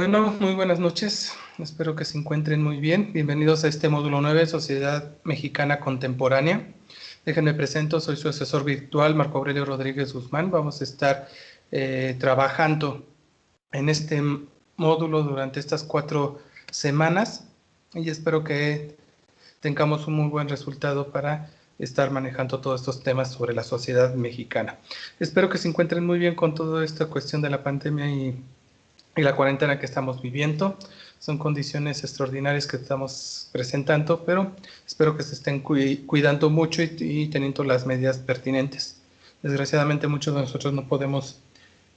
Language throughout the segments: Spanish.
Bueno, muy buenas noches. Espero que se encuentren muy bien. Bienvenidos a este módulo 9, Sociedad Mexicana Contemporánea. Déjenme presento, soy su asesor virtual, Marco Aurelio Rodríguez Guzmán. Vamos a estar trabajando en este módulo durante estas 4 semanas y espero que tengamos un muy buen resultado para estar manejando todos estos temas sobre la sociedad mexicana. Espero que se encuentren muy bien con toda esta cuestión de la pandemia y la cuarentena que estamos viviendo. Son condiciones extraordinarias que estamos presentando, pero espero que se estén cuidando mucho y teniendo las medidas pertinentes. Desgraciadamente muchos de nosotros no podemos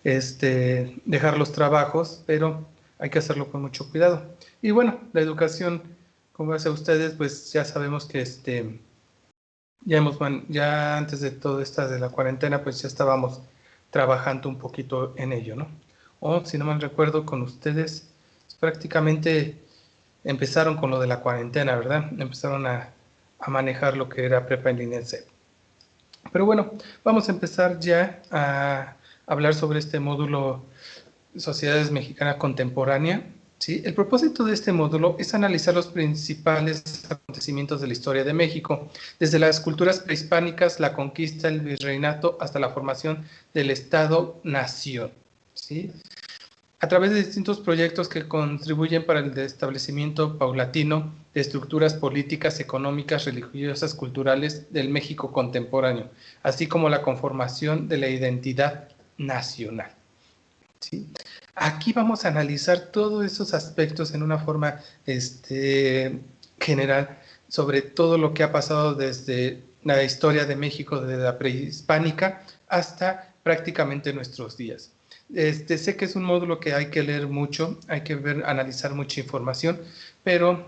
dejar los trabajos, pero hay que hacerlo con mucho cuidado. Y bueno, la educación, como hace ustedes, pues ya sabemos que ya antes de todo esto de la cuarentena, pues ya estábamos trabajando un poquito en ello, ¿no? O si no mal recuerdo, con ustedes prácticamente empezaron con lo de la cuarentena, ¿verdad? Empezaron a manejar lo que era prepa en línea en SEP. Pero bueno, vamos a empezar ya a hablar sobre este módulo Sociedades Mexicanas Contemporánea. ¿Sí? El propósito de este módulo es analizar los principales acontecimientos de la historia de México, desde las culturas prehispánicas, la conquista, el virreinato, hasta la formación del Estado-Nación. ¿Sí? A través de distintos proyectos que contribuyen para el establecimiento paulatino de estructuras políticas, económicas, religiosas, culturales del México contemporáneo, así como la conformación de la identidad nacional. ¿Sí? Aquí vamos a analizar todos esos aspectos en una forma general sobre todo lo que ha pasado desde la historia de México, desde la prehispánica hasta prácticamente nuestros días. Sé que es un módulo que hay que leer mucho, hay que analizar mucha información, pero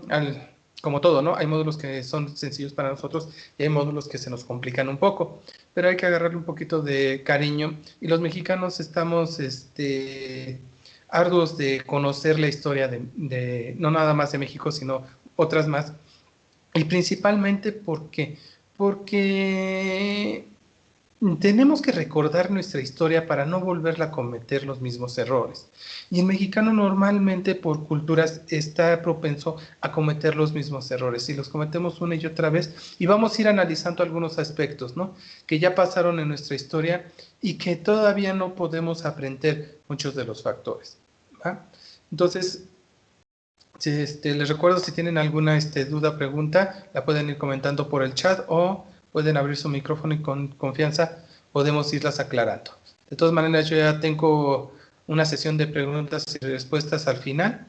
como todo, ¿no? Hay módulos que son sencillos para nosotros y hay módulos que se nos complican un poco, pero hay que agarrarle un poquito de cariño y los mexicanos estamos arduos de conocer la historia no nada más de México, sino otras más, y principalmente porque tenemos que recordar nuestra historia para no volverla a cometer los mismos errores. Y el mexicano normalmente por culturas está propenso a cometer los mismos errores y los cometemos una y otra vez y vamos a ir analizando algunos aspectos, ¿no? Que ya pasaron en nuestra historia y que todavía no podemos aprender muchos de los factores, ¿va? Entonces, les recuerdo si tienen alguna duda, pregunta, la pueden ir comentando por el chat o pueden abrir su micrófono y con confianza podemos irlas aclarando. De todas maneras, yo ya tengo una sesión de preguntas y respuestas al final,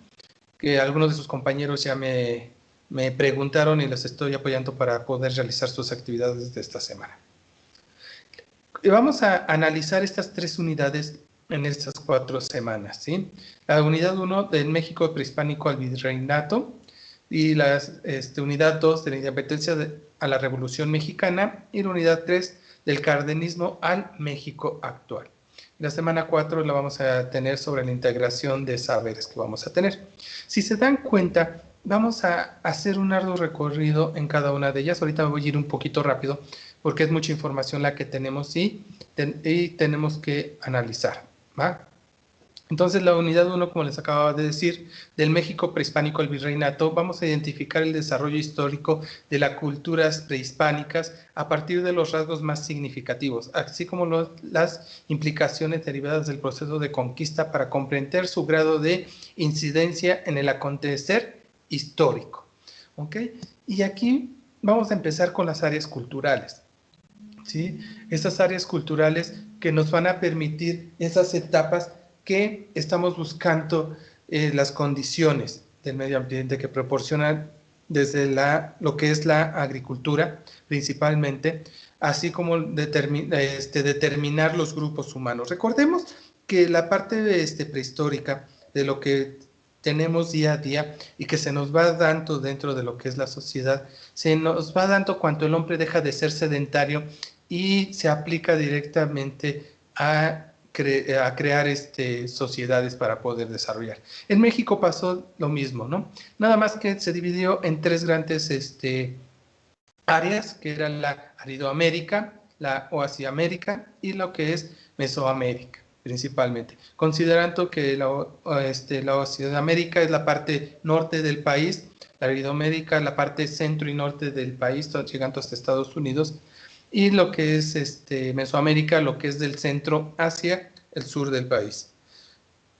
que algunos de sus compañeros ya me preguntaron y les estoy apoyando para poder realizar sus actividades de esta semana. Y vamos a analizar estas 3 unidades en estas 4 semanas, ¿sí? La unidad 1 del México prehispánico al virreinato y la unidad 2 de la independencia a la Revolución Mexicana y la unidad 3 del cardenismo al México actual. La semana 4 la vamos a tener sobre la integración de saberes que vamos a tener. Si se dan cuenta, vamos a hacer un arduo recorrido en cada una de ellas. Ahorita voy a ir un poquito rápido porque es mucha información la que tenemos y tenemos que analizar, ¿va? Entonces, la unidad 1, como les acababa de decir, del México prehispánico al virreinato, vamos a identificar el desarrollo histórico de las culturas prehispánicas a partir de los rasgos más significativos, así como las implicaciones derivadas del proceso de conquista para comprender su grado de incidencia en el acontecer histórico. ¿Ok? Y aquí vamos a empezar con las áreas culturales. ¿Sí? Estas áreas culturales que nos van a permitir esas etapas que estamos buscando las condiciones del medio ambiente que proporcionan desde lo que es la agricultura principalmente, así como determinar los grupos humanos. Recordemos que la parte prehistórica de lo que tenemos día a día y que se nos va dando dentro de lo que es la sociedad, se nos va dando cuando el hombre deja de ser sedentario y se aplica directamente a crear sociedades para poder desarrollar. En México pasó lo mismo, ¿no? Nada más que se dividió en 3 grandes áreas, que eran la Aridoamérica, la Oasiamérica y lo que es Mesoamérica. principalmente, considerando que la Oceanamérica es la parte norte del país, la Aridoamérica la parte centro y norte del país, llegando hasta Estados Unidos, y lo que es Mesoamérica, lo que es del centro hacia el sur del país,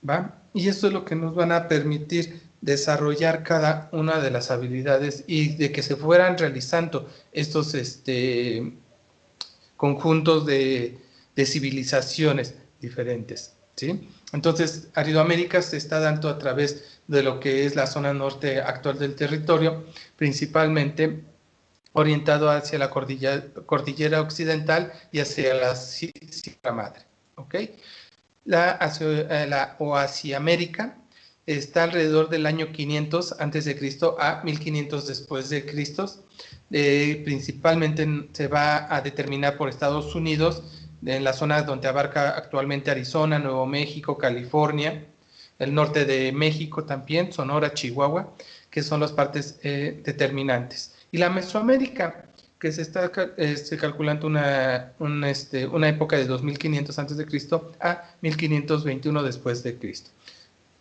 ¿va? Y esto es lo que nos van a permitir desarrollar cada una de las habilidades y de que se fueran realizando estos conjuntos de civilizaciones diferentes, ¿sí? Entonces, Aridoamérica se está dando a través de lo que es la zona norte actual del territorio, principalmente orientado hacia la cordillera occidental y hacia la Sierra Madre, ¿ok? La Oasiamérica está alrededor del año 500 antes de Cristo a 1500 después de Cristo. Principalmente se va a determinar por Estados Unidos, en la zona donde abarca actualmente Arizona, Nuevo México, California, el norte de México también, Sonora, Chihuahua, que son las partes determinantes. Y la Mesoamérica, que se está calculando una época de 2500 antes de Cristo a 1521 después de Cristo,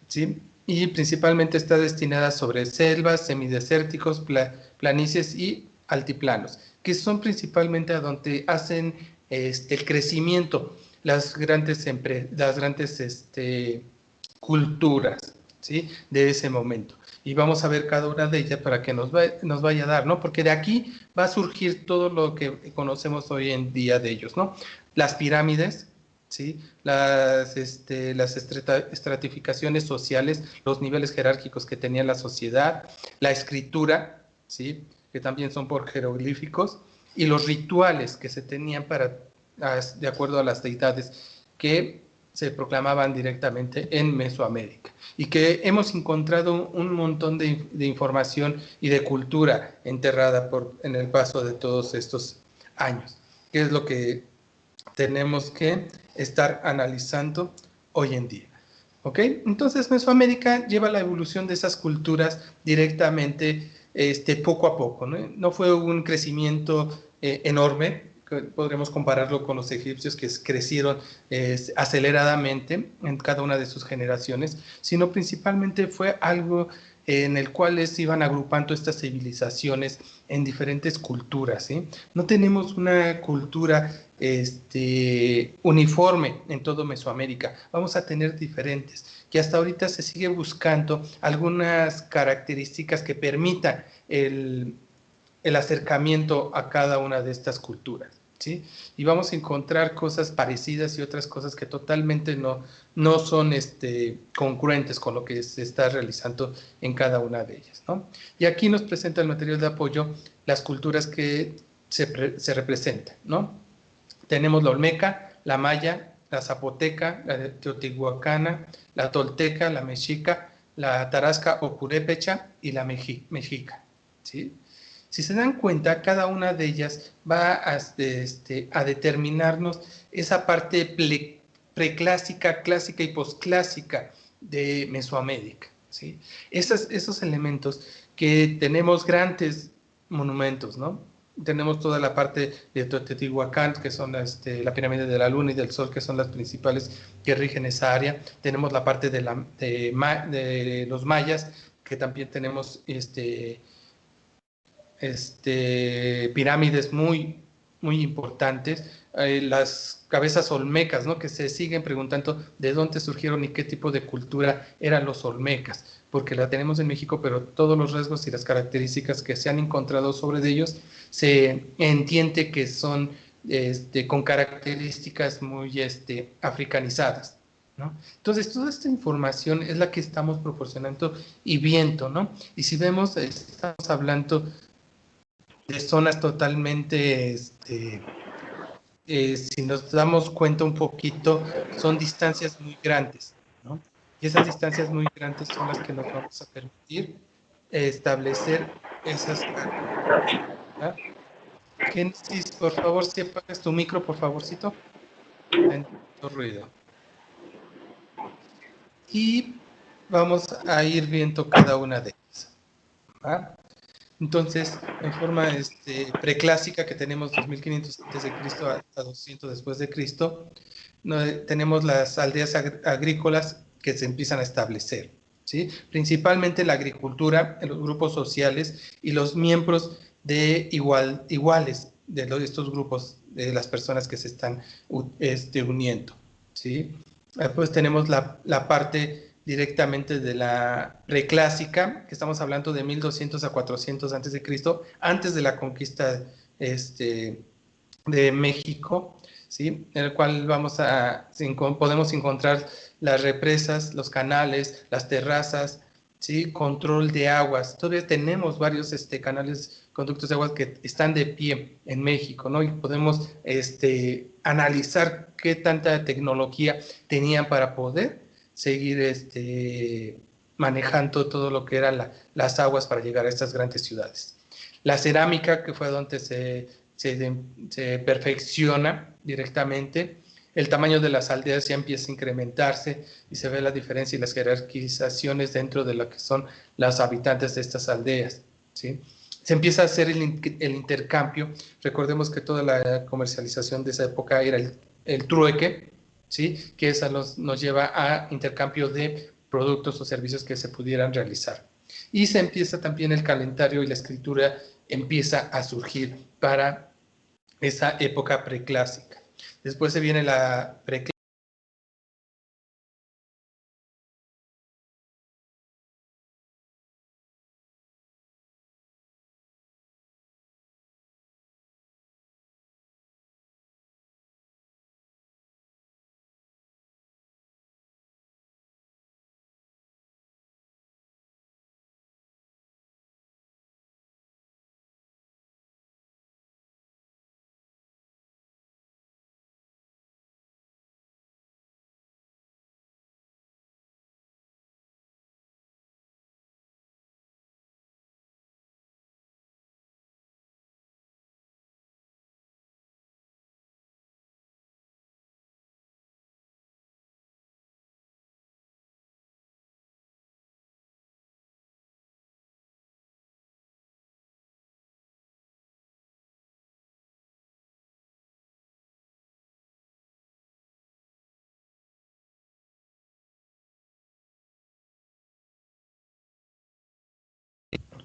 ¿sí? Y principalmente está destinada sobre selvas, semidesérticos, planicies y altiplanos, que son principalmente a donde hacen el crecimiento las grandes culturas, ¿sí? De ese momento. Y vamos a ver cada una de ellas para que nos vaya a dar, ¿no? Porque de aquí va a surgir todo lo que conocemos hoy en día de ellos, ¿no? Las pirámides, ¿sí? Las estratificaciones sociales, los niveles jerárquicos que tenía la sociedad, la escritura, ¿sí? Que también son por jeroglíficos, y los rituales que se tenían de acuerdo a las deidades que se proclamaban directamente en Mesoamérica, y que hemos encontrado un montón de información y de cultura enterrada en el paso de todos estos años, que es lo que tenemos que estar analizando hoy en día. ¿Ok? Entonces Mesoamérica lleva la evolución de esas culturas directamente poco a poco, ¿no? No fue un crecimiento enorme, podremos compararlo con los egipcios que crecieron aceleradamente en cada una de sus generaciones, sino principalmente fue algo en el cual se iban agrupando estas civilizaciones en diferentes culturas, ¿sí? No tenemos una cultura uniforme en todo Mesoamérica, vamos a tener diferentes, que hasta ahorita se sigue buscando algunas características que permitan el acercamiento a cada una de estas culturas, ¿sí? Y vamos a encontrar cosas parecidas y otras cosas que totalmente no son congruentes con lo que se está realizando en cada una de ellas, ¿no? Y aquí nos presenta el material de apoyo las culturas que se representan, ¿no? Tenemos la olmeca, la maya, la zapoteca, la teotihuacana, la tolteca, la mexica, la tarasca o purépecha y la mexica, ¿sí? Si se dan cuenta, cada una de ellas va a determinarnos esa parte preclásica, clásica y posclásica de Mesoamérica, ¿sí? Esos elementos que tenemos grandes monumentos, ¿no? Tenemos toda la parte de Teotihuacán, que son la pirámide de la luna y del sol, que son las principales que rigen esa área. Tenemos la parte de los mayas, que también tenemos pirámides muy importantes, las cabezas olmecas, ¿no? Que se siguen preguntando de dónde surgieron y qué tipo de cultura eran los olmecas, porque la tenemos en México, pero todos los rasgos y las características que se han encontrado sobre ellos se entiende que son con características muy africanizadas, ¿no? Entonces, toda esta información es la que estamos proporcionando y viendo, ¿no? Y si vemos, estamos hablando de zonas totalmente, si nos damos cuenta un poquito, son distancias muy grandes, ¿no? Y esas distancias muy grandes son las que nos vamos a permitir establecer esas cargas, ¿verdad? Génesis, por favor, si apagas tu micro, por favorcito. Tanto ruido. Y vamos a ir viendo cada una de ellas, ¿va? Entonces, en forma preclásica, que tenemos 2500 antes de Cristo a 200 después de Cristo, tenemos las aldeas agrícolas que se empiezan a establecer, ¿sí? Principalmente la agricultura, en los grupos sociales y los miembros de iguales de estos grupos, de las personas que se están uniendo, ¿sí? Pues tenemos la parte directamente de la preclásica, que estamos hablando de 1200 a 400 antes de Cristo, antes de la conquista de México, ¿sí? En el cual podemos encontrar las represas, los canales, las terrazas, ¿sí? Control de aguas. Todavía tenemos varios canales, conductos de aguas que están de pie en México, ¿no? Y podemos analizar qué tanta tecnología tenían para poder seguir manejando todo lo que eran las aguas para llegar a estas grandes ciudades. La cerámica, que fue donde se perfecciona directamente, el tamaño de las aldeas ya empieza a incrementarse y se ve la diferencia y las jerarquizaciones dentro de lo que son los habitantes de estas aldeas, ¿sí? Se empieza a hacer el intercambio. Recordemos que toda la comercialización de esa época era el trueque, ¿sí? Que esa nos lleva a intercambio de productos o servicios que se pudieran realizar. Y se empieza también el calendario y la escritura empieza a surgir para esa época preclásica. Después se viene la preclásica.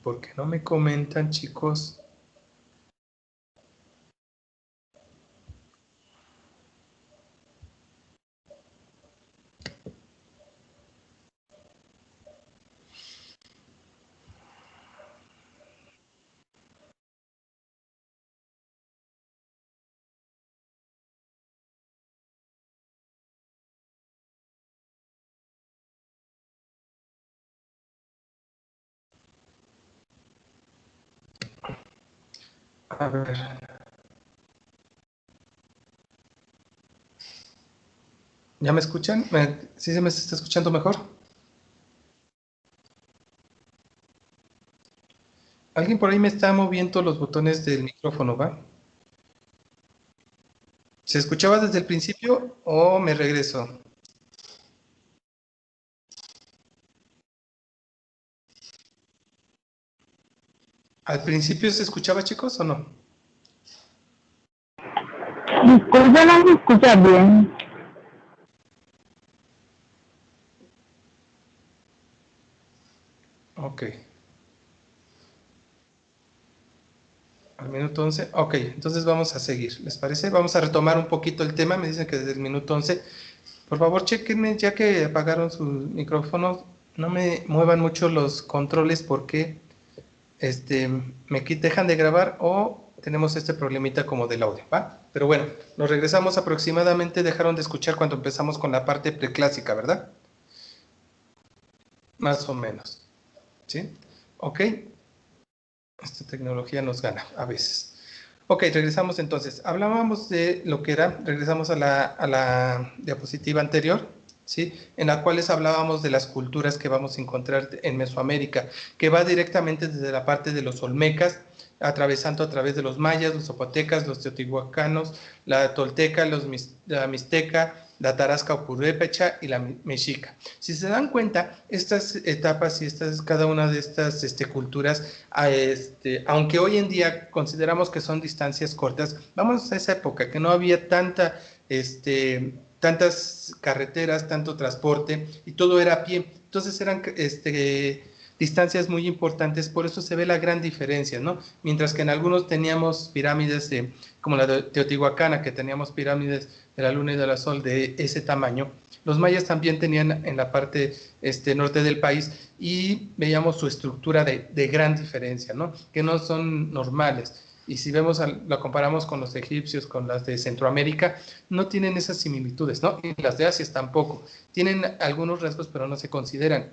¿Por qué no me comentan, chicos? A ver. ¿Ya me escuchan? ¿Sí se me está escuchando mejor? Alguien por ahí me está moviendo los botones del micrófono, ¿va? ¿Se escuchaba desde el principio o me regreso? ¿Al principio se escuchaba, chicos, o no? Disculpe, no se escucha bien. Ok. Al minuto 11. Ok, entonces vamos a seguir. ¿Les parece? Vamos a retomar un poquito el tema. Me dicen que desde el minuto 11. Por favor, chequenme, ya que apagaron sus micrófonos, no me muevan mucho los controles porque me dejan de grabar o tenemos este problemita como del audio, ¿va? Pero bueno, nos regresamos aproximadamente, dejaron de escuchar cuando empezamos con la parte preclásica, ¿verdad? Más o menos, ¿sí? Ok, esta tecnología nos gana a veces. Ok, regresamos entonces. Hablábamos de lo que era, regresamos a la diapositiva anterior, ¿sí? En la cual hablábamos de las culturas que vamos a encontrar en Mesoamérica, que va directamente desde la parte de los olmecas, atravesando a través de los mayas, los zapotecas, los teotihuacanos, la tolteca, la mixteca, la tarasca o purépecha y la mexica. Si se dan cuenta, estas etapas y cada una de estas culturas, aunque hoy en día consideramos que son distancias cortas, vamos a esa época que no había tanta tantas carreteras, tanto transporte, y todo era a pie. Entonces eran distancias muy importantes, por eso se ve la gran diferencia, ¿no? Mientras que en algunos teníamos pirámides, como la de Teotihuacana, que teníamos pirámides de la Luna y de la Sol de ese tamaño, los mayas también tenían en la parte norte del país, y veíamos su estructura de gran diferencia, ¿no? Que no son normales. Y si vemos, la comparamos con los egipcios, con las de Centroamérica, no tienen esas similitudes, ¿no? Y las de Asia tampoco. Tienen algunos rasgos, pero no se consideran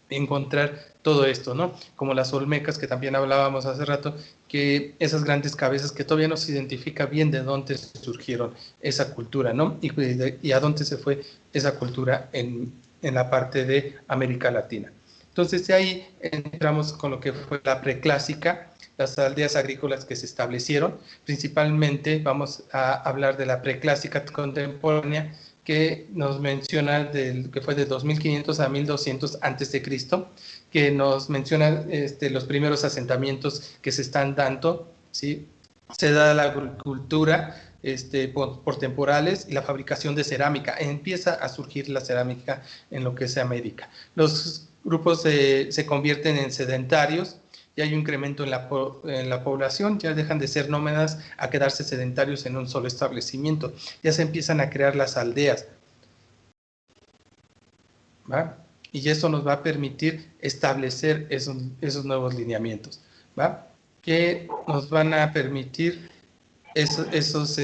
encontrar todo esto, ¿no? Como las olmecas, que también hablábamos hace rato, que esas grandes cabezas que todavía no se identifica bien de dónde surgieron esa cultura, ¿no? Y a dónde se fue esa cultura en la parte de América Latina. Entonces, de ahí entramos con lo que fue la preclásica, las aldeas agrícolas que se establecieron. Principalmente vamos a hablar de la preclásica contemporánea, que nos menciona que fue de 2500 a 1200 antes de Cristo, que nos menciona los primeros asentamientos que se están dando, ¿sí? Se da la agricultura por temporales, y la fabricación de cerámica. Empieza a surgir la cerámica en lo que es América. Los grupos se convierten en sedentarios, y hay un incremento en la población, ya dejan de ser nómadas a quedarse sedentarios en un solo establecimiento, ya se empiezan a crear las aldeas, ¿va? Y eso nos va a permitir establecer esos nuevos lineamientos, ¿va? Que nos van a permitir esos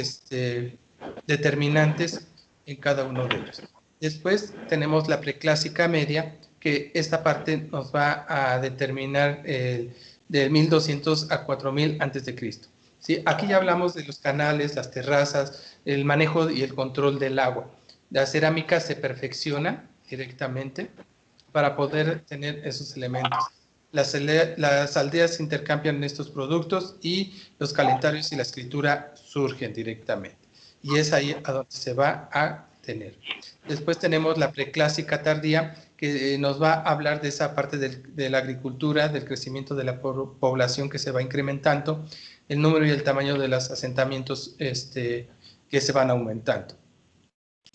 determinantes en cada uno de ellos. Después tenemos la preclásica media, que esta parte nos va a determinar de 1200 a 4000 antes de Cristo. ¿Sí? Aquí ya hablamos de los canales, las terrazas, el manejo y el control del agua. La cerámica se perfecciona directamente para poder tener esos elementos. Las aldeas intercambian estos productos, y los calendarios y la escritura surgen directamente. Y es ahí a donde se va a tener. Después tenemos la preclásica tardía, que nos va a hablar de esa parte de la agricultura, del crecimiento de la población que se va incrementando, el número y el tamaño de los asentamientos que se van aumentando.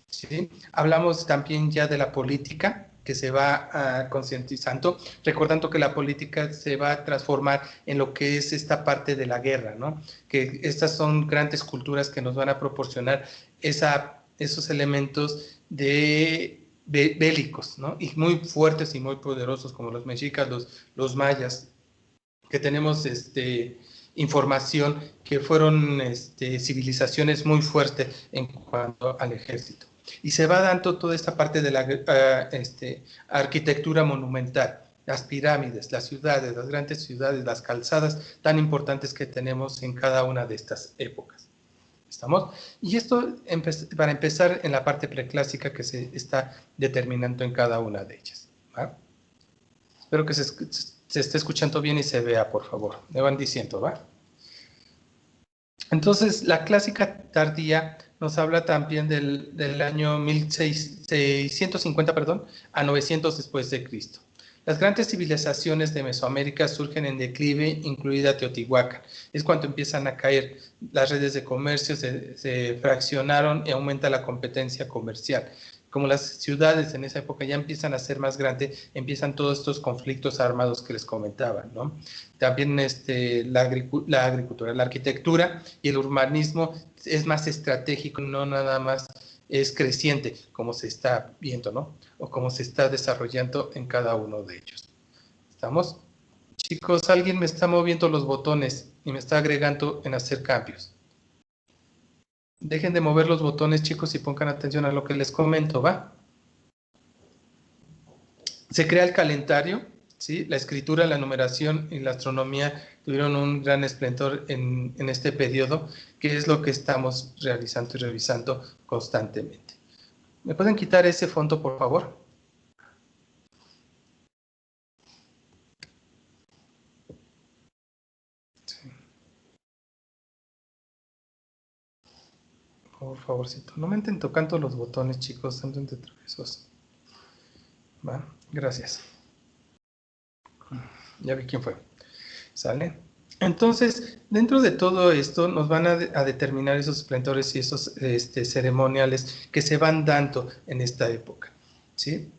¿Sí? Hablamos también ya de la política, que se va concientizando, recordando que la política se va a transformar en lo que es esta parte de la guerra, ¿no? Que estas son grandes culturas que nos van a proporcionar esos elementos bélicos, ¿no? Y muy fuertes y muy poderosos, como los mexicas, los mayas, que tenemos información que fueron civilizaciones muy fuertes en cuanto al ejército. Y se va dando toda esta parte de la arquitectura monumental, las pirámides, las ciudades, las grandes ciudades, las calzadas tan importantes que tenemos en cada una de estas épocas. ¿Estamos? Y esto para empezar en la parte preclásica que se está determinando en cada una de ellas, ¿va? Espero que se esté escuchando bien y se vea, por favor. Me van diciendo, ¿va? Entonces, la clásica tardía nos habla también del año 1650, a 900 después de Cristo. Las grandes civilizaciones de Mesoamérica surgen en declive, incluida Teotihuacán. Es cuando empiezan a caer las redes de comercio, se fraccionaron y aumenta la competencia comercial. Como las ciudades en esa época ya empiezan a ser más grandes, empiezan todos estos conflictos armados que les comentaba, ¿no? También la agricultura, la arquitectura y el urbanismo es más estratégico, no nada más es creciente, como se está viendo, ¿no? O como se está desarrollando en cada uno de ellos. ¿Estamos? Chicos, alguien me está moviendo los botones y me está agregando en hacer cambios. Dejen de mover los botones, chicos, y pongan atención a lo que les comento, ¿va? Se crea el calendario, ¿sí? La escritura, la numeración y la astronomía tuvieron un gran esplendor en este periodo, que es lo que estamos realizando y revisando constantemente. ¿Me pueden quitar ese fondo, por favor? Sí. Por favorcito. No me estén tocando los botones, chicos, anden de traviesos. Va, gracias. Ya vi quién fue. ¿Sale? Entonces, dentro de todo esto nos van a determinar esos esplendores y esos ceremoniales que se van dando en esta época, ¿sí?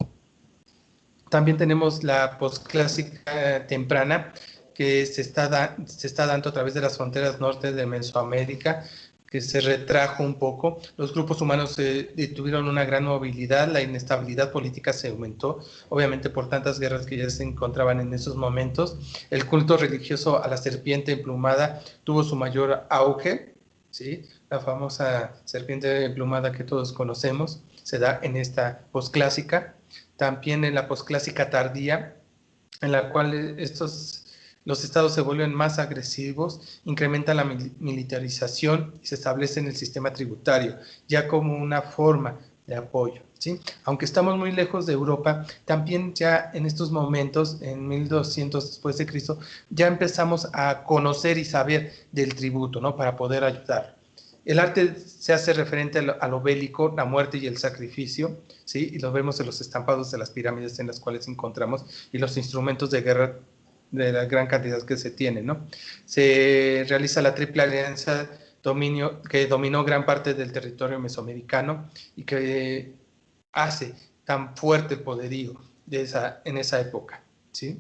También tenemos la posclásica temprana, que se está dando a través de las fronteras norte de Mesoamérica, que se retrajo un poco. Los grupos humanos tuvieron una gran movilidad, la inestabilidad política se aumentó, obviamente por tantas guerras que ya se encontraban en esos momentos. El culto religioso a la serpiente emplumada tuvo su mayor auge, ¿sí? La famosa serpiente emplumada que todos conocemos se da en esta posclásica. También en la posclásica tardía, en la cual los estados se vuelven más agresivos, incrementan la militarización y se establece en el sistema tributario, ya como una forma de apoyo, ¿sí? Aunque estamos muy lejos de Europa, también ya en estos momentos, en 1200 después de Cristo, ya empezamos a conocer y saber del tributo, ¿no? Para poder ayudar. El arte se hace referente a lo bélico, la muerte y el sacrificio, ¿sí? Y lo vemos en los estampados de las pirámides en las cuales encontramos y los instrumentos de guerra de la gran cantidad que se tiene, ¿no? Se realiza la Triple Alianza que dominó gran parte del territorio mesoamericano y que hace tan fuerte el poderío en esa época, ¿sí?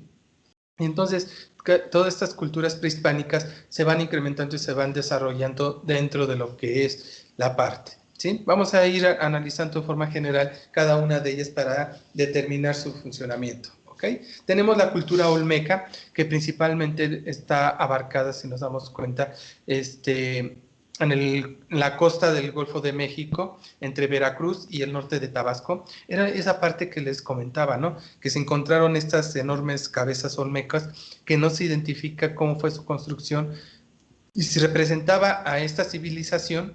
Y entonces, todas estas culturas prehispánicas se van incrementando y se van desarrollando dentro de lo que es la parte, ¿sí? Vamos a ir analizando de forma general cada una de ellas para determinar su funcionamiento, ¿ok? Tenemos la cultura olmeca, que principalmente está abarcada, si nos damos cuenta, en la costa del Golfo de México, entre Veracruz y el norte de Tabasco. Era esa parte que les comentaba, ¿no? Que se encontraron estas enormes cabezas olmecas que no se identifica cómo fue su construcción y si representaba a esta civilización,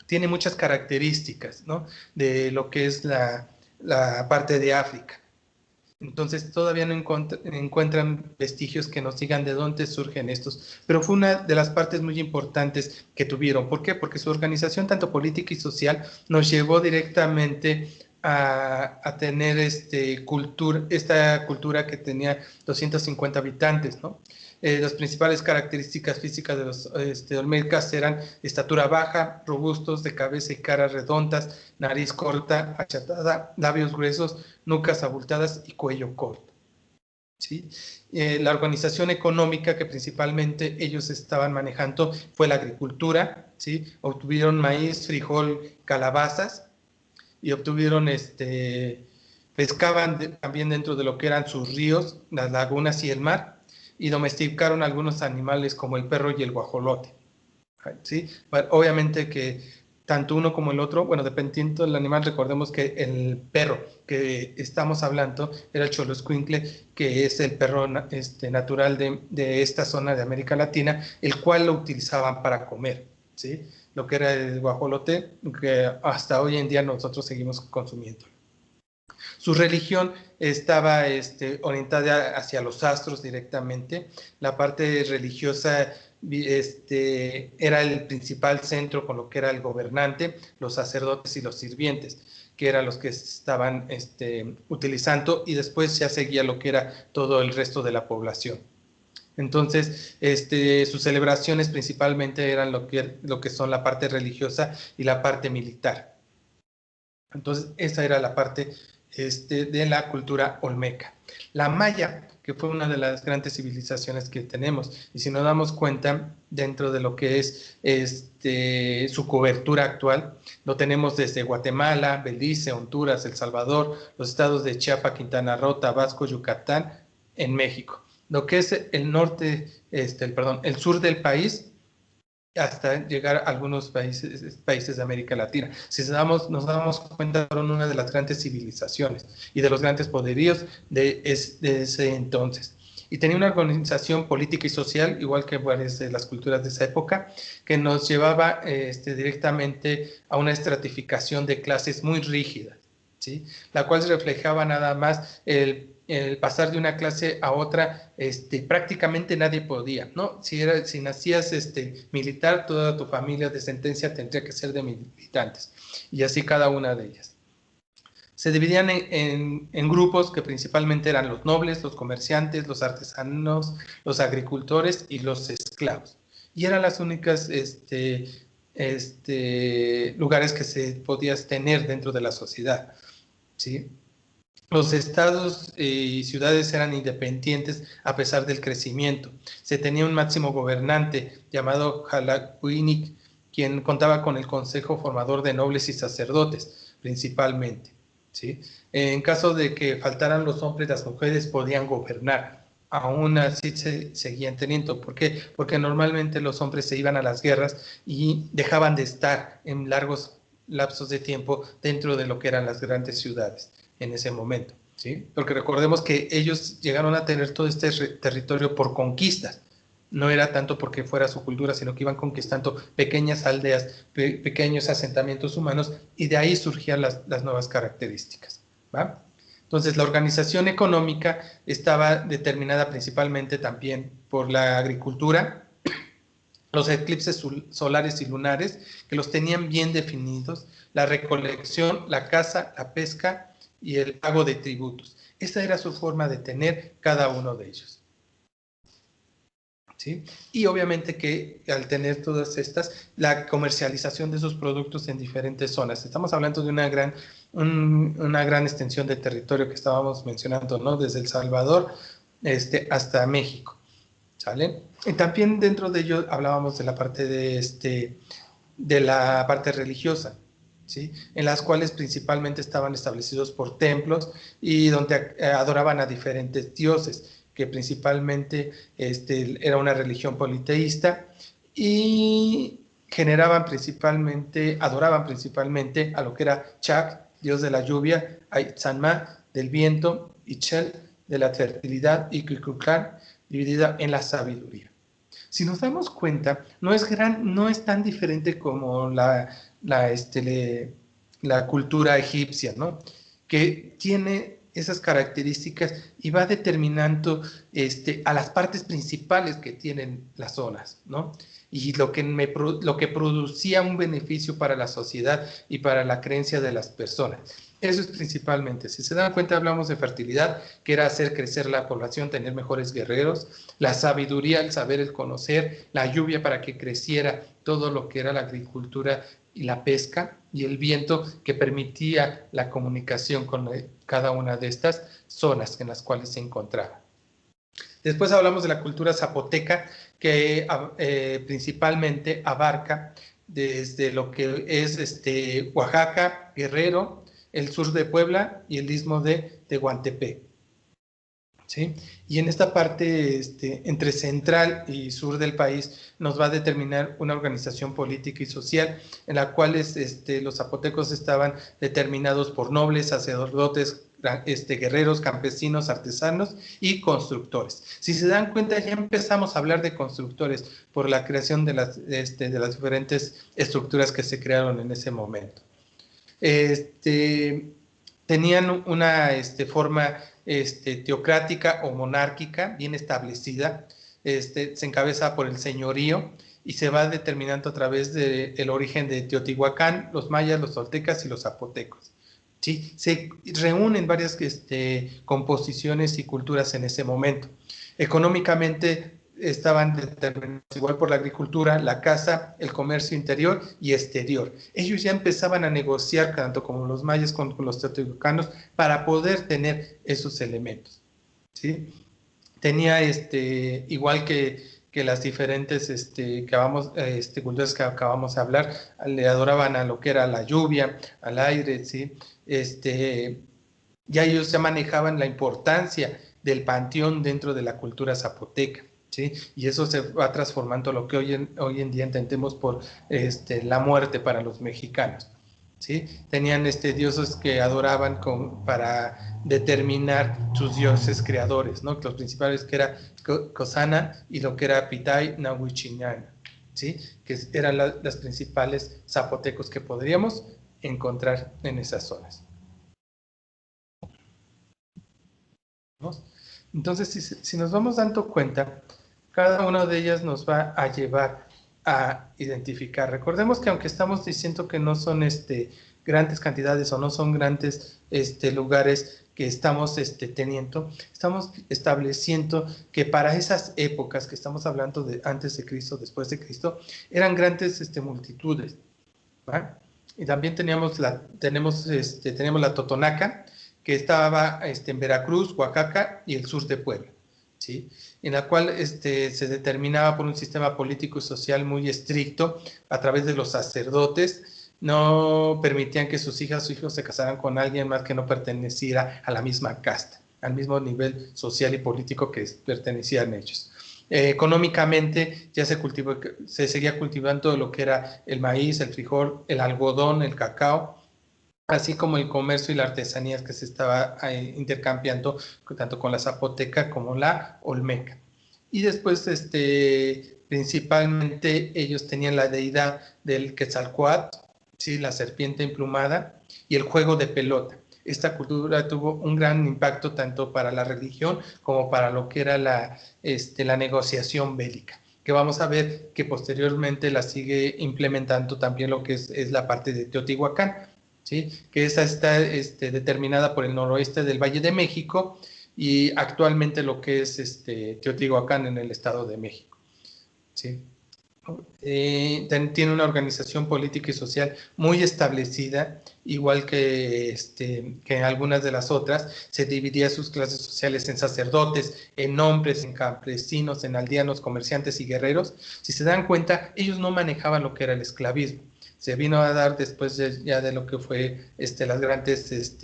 tiene muchas características, ¿no? De lo que es la parte de África. Entonces todavía no encuentran vestigios que nos digan de dónde surgen estos, pero fue una de las partes muy importantes que tuvieron. ¿Por qué? Porque su organización tanto política y social nos llevó directamente a tener esta cultura que tenía 250 habitantes, ¿no? Las principales características físicas de los olmecas eran estatura baja, robustos, de cabeza y cara redondas, nariz corta, achatada, labios gruesos, nucas abultadas y cuello corto, ¿sí? La organización económica que principalmente ellos estaban manejando fue la agricultura, ¿sí? Obtuvieron maíz, frijol, calabazas y obtuvieron pescaban también dentro de lo que eran sus ríos, las lagunas y el mar, y domesticaron algunos animales como el perro y el guajolote, ¿sí? Obviamente que tanto uno como el otro, bueno, dependiendo del animal, recordemos que el perro que estamos hablando era el xoloscuincle, que es el perro natural de esta zona de América Latina, el cual lo utilizaban para comer, ¿sí? Lo que era el guajolote, que hasta hoy en día nosotros seguimos consumiendo. Su religión estaba orientada hacia los astros directamente. La parte religiosa era el principal centro con lo que era el gobernante, los sacerdotes y los sirvientes, que eran los que estaban utilizando, y después ya seguía lo que era todo el resto de la población. Entonces, sus celebraciones principalmente eran lo que son la parte religiosa y la parte militar. Entonces, esa era la parte de la cultura olmeca. La maya, que fue una de las grandes civilizaciones que tenemos, y si nos damos cuenta, dentro de lo que es su cobertura actual, lo tenemos desde Guatemala, Belice, Honduras, El Salvador, los estados de Chiapas, Quintana Roo, Tabasco, Yucatán, en México. Lo que es el norte, el sur del país, hasta llegar a algunos países de América Latina. Si nos damos cuenta, fueron una de las grandes civilizaciones y de los grandes poderíos de ese entonces. Y tenía una organización política y social, igual que varias de las culturas de esa época, que nos llevaba directamente a una estratificación de clases muy rígida, ¿sí? La cual reflejaba nada más el pasar de una clase a otra, prácticamente nadie podía, ¿no? Si nacías militar, toda tu familia de sentencia tendría que ser de militantes, y así cada una de ellas. Se dividían en grupos que principalmente eran los nobles, los comerciantes, los artesanos, los agricultores y los esclavos. Y eran las únicas lugares que se podías tener dentro de la sociedad, ¿sí? Los estados y ciudades eran independientes a pesar del crecimiento. Se tenía un máximo gobernante llamado Halakuinik, quien contaba con el consejo formador de nobles y sacerdotes, principalmente, ¿sí? En caso de que faltaran los hombres, las mujeres podían gobernar. Aún así se seguían teniendo. ¿Por qué? Porque normalmente los hombres se iban a las guerras y dejaban de estar en largos lapsos de tiempo dentro de lo que eran las grandes ciudades en ese momento, ¿sí? Porque recordemos que ellos llegaron a tener todo este territorio por conquistas. No era tanto porque fuera su cultura, sino que iban conquistando pequeñas aldeas, pequeños asentamientos humanos, y de ahí surgían las nuevas características, ¿va? Entonces, la organización económica estaba determinada principalmente también por la agricultura, los eclipses solares y lunares, que los tenían bien definidos, la recolección, la caza, la pesca y el pago de tributos. Esa era su forma de tener cada uno de ellos, ¿sí? Y obviamente que al tener todas estas, la comercialización de esos productos en diferentes zonas. Estamos hablando de una gran extensión de territorio que estábamos mencionando, ¿no? Desde El Salvador hasta México, ¿sale? Y también dentro de ello hablábamos de la parte de la parte religiosa, ¿sí? En las cuales principalmente estaban establecidos por templos y donde adoraban a diferentes dioses, que principalmente era una religión politeísta, y adoraban principalmente a lo que era Chak, dios de la lluvia, Itzanma, del viento, y Chel, de la fertilidad, y Kukulkan, dividida en la sabiduría. Si nos damos cuenta, no es tan diferente como la cultura egipcia, ¿no? Que tiene esas características y va determinando a las partes principales que tienen las zonas, ¿no? Y lo que producía un beneficio para la sociedad y para la creencia de las personas. Eso es principalmente. Si se dan cuenta, hablamos de fertilidad, que era hacer crecer la población, tener mejores guerreros, la sabiduría, el saber, el conocer, la lluvia para que creciera todo lo que era la agricultura y la pesca, y el viento que permitía la comunicación con cada una de estas zonas en las cuales se encontraba. Después hablamos de la cultura zapoteca, que principalmente abarca desde lo que es Oaxaca, Guerrero, el sur de Puebla y el istmo de Tehuantepec, ¿sí? Y en esta parte entre central y sur del país nos va a determinar una organización política y social en la cual los zapotecos estaban determinados por nobles, sacerdotes, guerreros, campesinos, artesanos y constructores. Si se dan cuenta, ya empezamos a hablar de constructores por la creación de las diferentes estructuras que se crearon en ese momento. Tenían una forma teocrática o monárquica bien establecida, se encabeza por el señorío y se va determinando a través del origen de Teotihuacán, los mayas, los toltecas y los zapotecos, ¿sí? Se reúnen varias composiciones y culturas en ese momento. Económicamente estaban determinados igual por la agricultura, la caza, el comercio interior y exterior. Ellos ya empezaban a negociar tanto como los mayas como los teotihuacanos para poder tener esos elementos, ¿sí? Tenía igual que las diferentes culturas que acabamos de hablar, le adoraban a lo que era la lluvia, al aire, ¿sí? Ya ellos ya manejaban la importancia del panteón dentro de la cultura zapoteca, ¿sí? Y eso se va transformando lo que hoy en día entendemos por la muerte para los mexicanos, ¿sí? Tenían dioses que adoraban para determinar sus dioses creadores, ¿no? Los principales que era Cosana y lo que era Pitay Nahuichinana, ¿sí? Que eran las principales zapotecos que podríamos encontrar en esas zonas. ¿No? Entonces, si nos vamos dando cuenta, cada una de ellas nos va a llevar a identificar. Recordemos que aunque estamos diciendo que no son grandes cantidades o no son grandes lugares que estamos teniendo, estamos estableciendo que para esas épocas que estamos hablando de antes de Cristo, después de Cristo, eran grandes multitudes, ¿va? Y también tenemos la Totonaca, que estaba en Veracruz, Oaxaca y el sur de Puebla, ¿sí? En la cual se determinaba por un sistema político y social muy estricto a través de los sacerdotes. No permitían que sus hijas o hijos se casaran con alguien más que no perteneciera a la misma casta, al mismo nivel social y político que pertenecían ellos. Económicamente ya se seguía cultivando lo que era el maíz, el frijol, el algodón, el cacao, así como el comercio y las artesanías que se estaba intercambiando tanto con la zapoteca como la olmeca. Y después, principalmente, ellos tenían la deidad del Quetzalcóatl, ¿sí? La serpiente emplumada, y el juego de pelota. Esta cultura tuvo un gran impacto tanto para la religión como para lo que era la negociación bélica, que vamos a ver que posteriormente la sigue implementando también lo que es la parte de Teotihuacán, ¿sí? Que esa está determinada por el noroeste del Valle de México y actualmente lo que es Teotihuacán en el Estado de México, ¿sí? Tiene una organización política y social muy establecida, igual que algunas de las otras. Se dividía sus clases sociales en sacerdotes, en hombres, en campesinos, en aldeanos, comerciantes y guerreros. Si se dan cuenta, ellos no manejaban lo que era el esclavismo. Se vino a dar después ya de lo que fue las grandes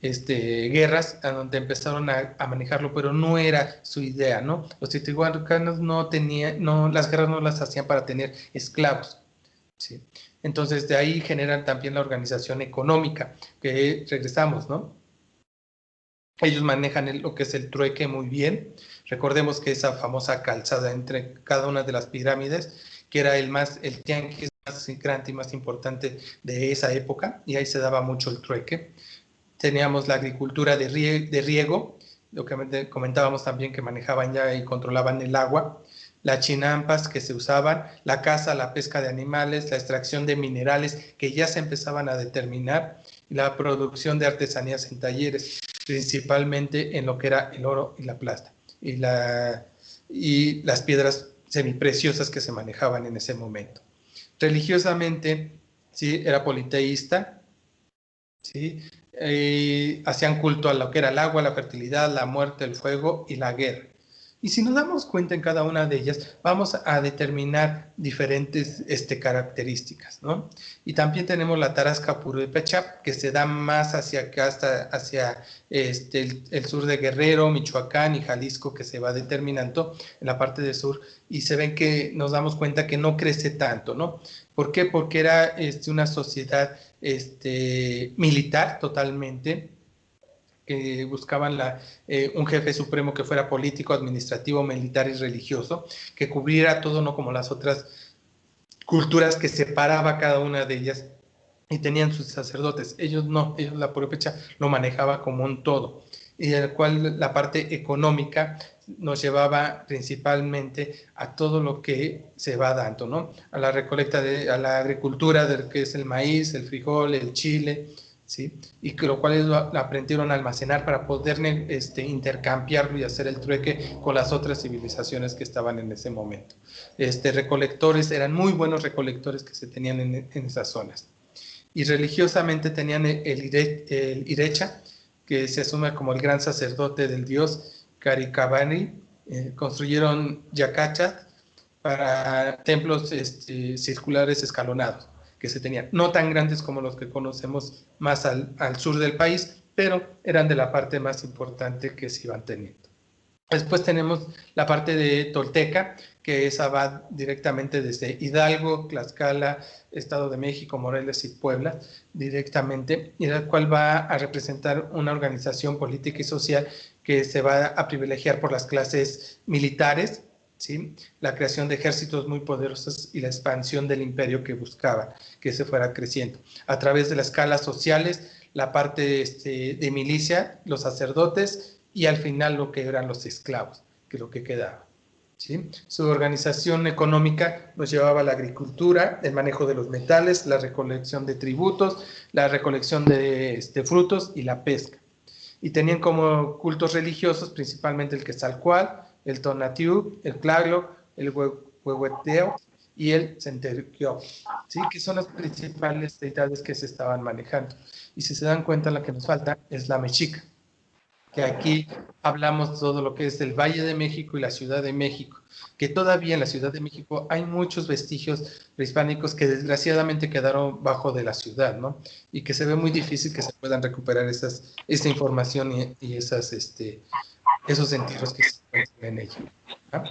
guerras, a donde empezaron a manejarlo, pero no era su idea, ¿no? Los teotihuacanos las guerras no las hacían para tener esclavos, ¿sí? Entonces de ahí generan también la organización económica, que regresamos, ¿no? Ellos manejan lo que es el trueque muy bien. Recordemos que esa famosa calzada entre cada una de las pirámides, que era el tianguis más grande y más importante de esa época, y ahí se daba mucho el trueque. Teníamos la agricultura de riego, lo que comentábamos también, que manejaban ya y controlaban el agua, las chinampas que se usaban, la caza, la pesca de animales, la extracción de minerales que ya se empezaban a determinar, y la producción de artesanías en talleres, principalmente en lo que era el oro y la plata, y las piedras semipreciosas que se manejaban en ese momento. Religiosamente, sí, era politeísta, ¿sí? Hacían culto a lo que era el agua, la fertilidad, la muerte, el fuego y la guerra. Y si nos damos cuenta en cada una de ellas, vamos a determinar diferentes características, ¿no? Y también tenemos la tarasca purépecha, que se da más hacia acá, hacia el sur de Guerrero, Michoacán y Jalisco, que se va determinando en la parte del sur, y se ven que nos damos cuenta que no crece tanto, ¿no? ¿Por qué? Porque era una sociedad militar totalmente, que buscaban un jefe supremo que fuera político, administrativo, militar y religioso, que cubriera todo, no como las otras culturas que separaba cada una de ellas y tenían sus sacerdotes. Ellos no, ellos la purépecha lo manejaba como un todo, y el cual la parte económica nos llevaba principalmente a todo lo que se va dando, ¿no? A la recolecta, a la agricultura del que es el maíz, el frijol, el chile, ¿sí? Y que lo cual ellos aprendieron a almacenar para poder intercambiarlo y hacer el trueque con las otras civilizaciones que estaban en ese momento. Recolectores, eran muy buenos recolectores que se tenían en esas zonas. Y religiosamente tenían el Irecha, que se asume como el gran sacerdote del dios Caricabani. Construyeron yacachas para templos circulares escalonados que se tenían, no tan grandes como los que conocemos más al sur del país, pero eran de la parte más importante que se iban teniendo. Después tenemos la parte de Tolteca, que esa va directamente desde Hidalgo, Tlaxcala, Estado de México, Morelos y Puebla, directamente, y la cual va a representar una organización política y social que se va a privilegiar por las clases militares, ¿sí? La creación de ejércitos muy poderosos y la expansión del imperio que buscaban, que se fuera creciendo. A través de las escalas sociales, la parte de milicia, los sacerdotes, y al final lo que eran los esclavos, que es lo que quedaba. ¿sí? Su organización económica nos llevaba a la agricultura, el manejo de los metales, la recolección de tributos, la recolección de frutos y la pesca. Y tenían como cultos religiosos principalmente el Quetzalcóatl, el Tonatiuh, el Tlaloc, el Huehueteotl y el Centerquioc, ¿sí? Que son las principales deidades que se estaban manejando. Y si se dan cuenta, la que nos falta es la mexica, que aquí hablamos todo lo que es del Valle de México y la Ciudad de México, que todavía en la Ciudad de México hay muchos vestigios prehispánicos que desgraciadamente quedaron bajo de la ciudad, ¿no? Y que se ve muy difícil que se puedan recuperar esa información y esos entierros que se encuentran en ella, ¿no?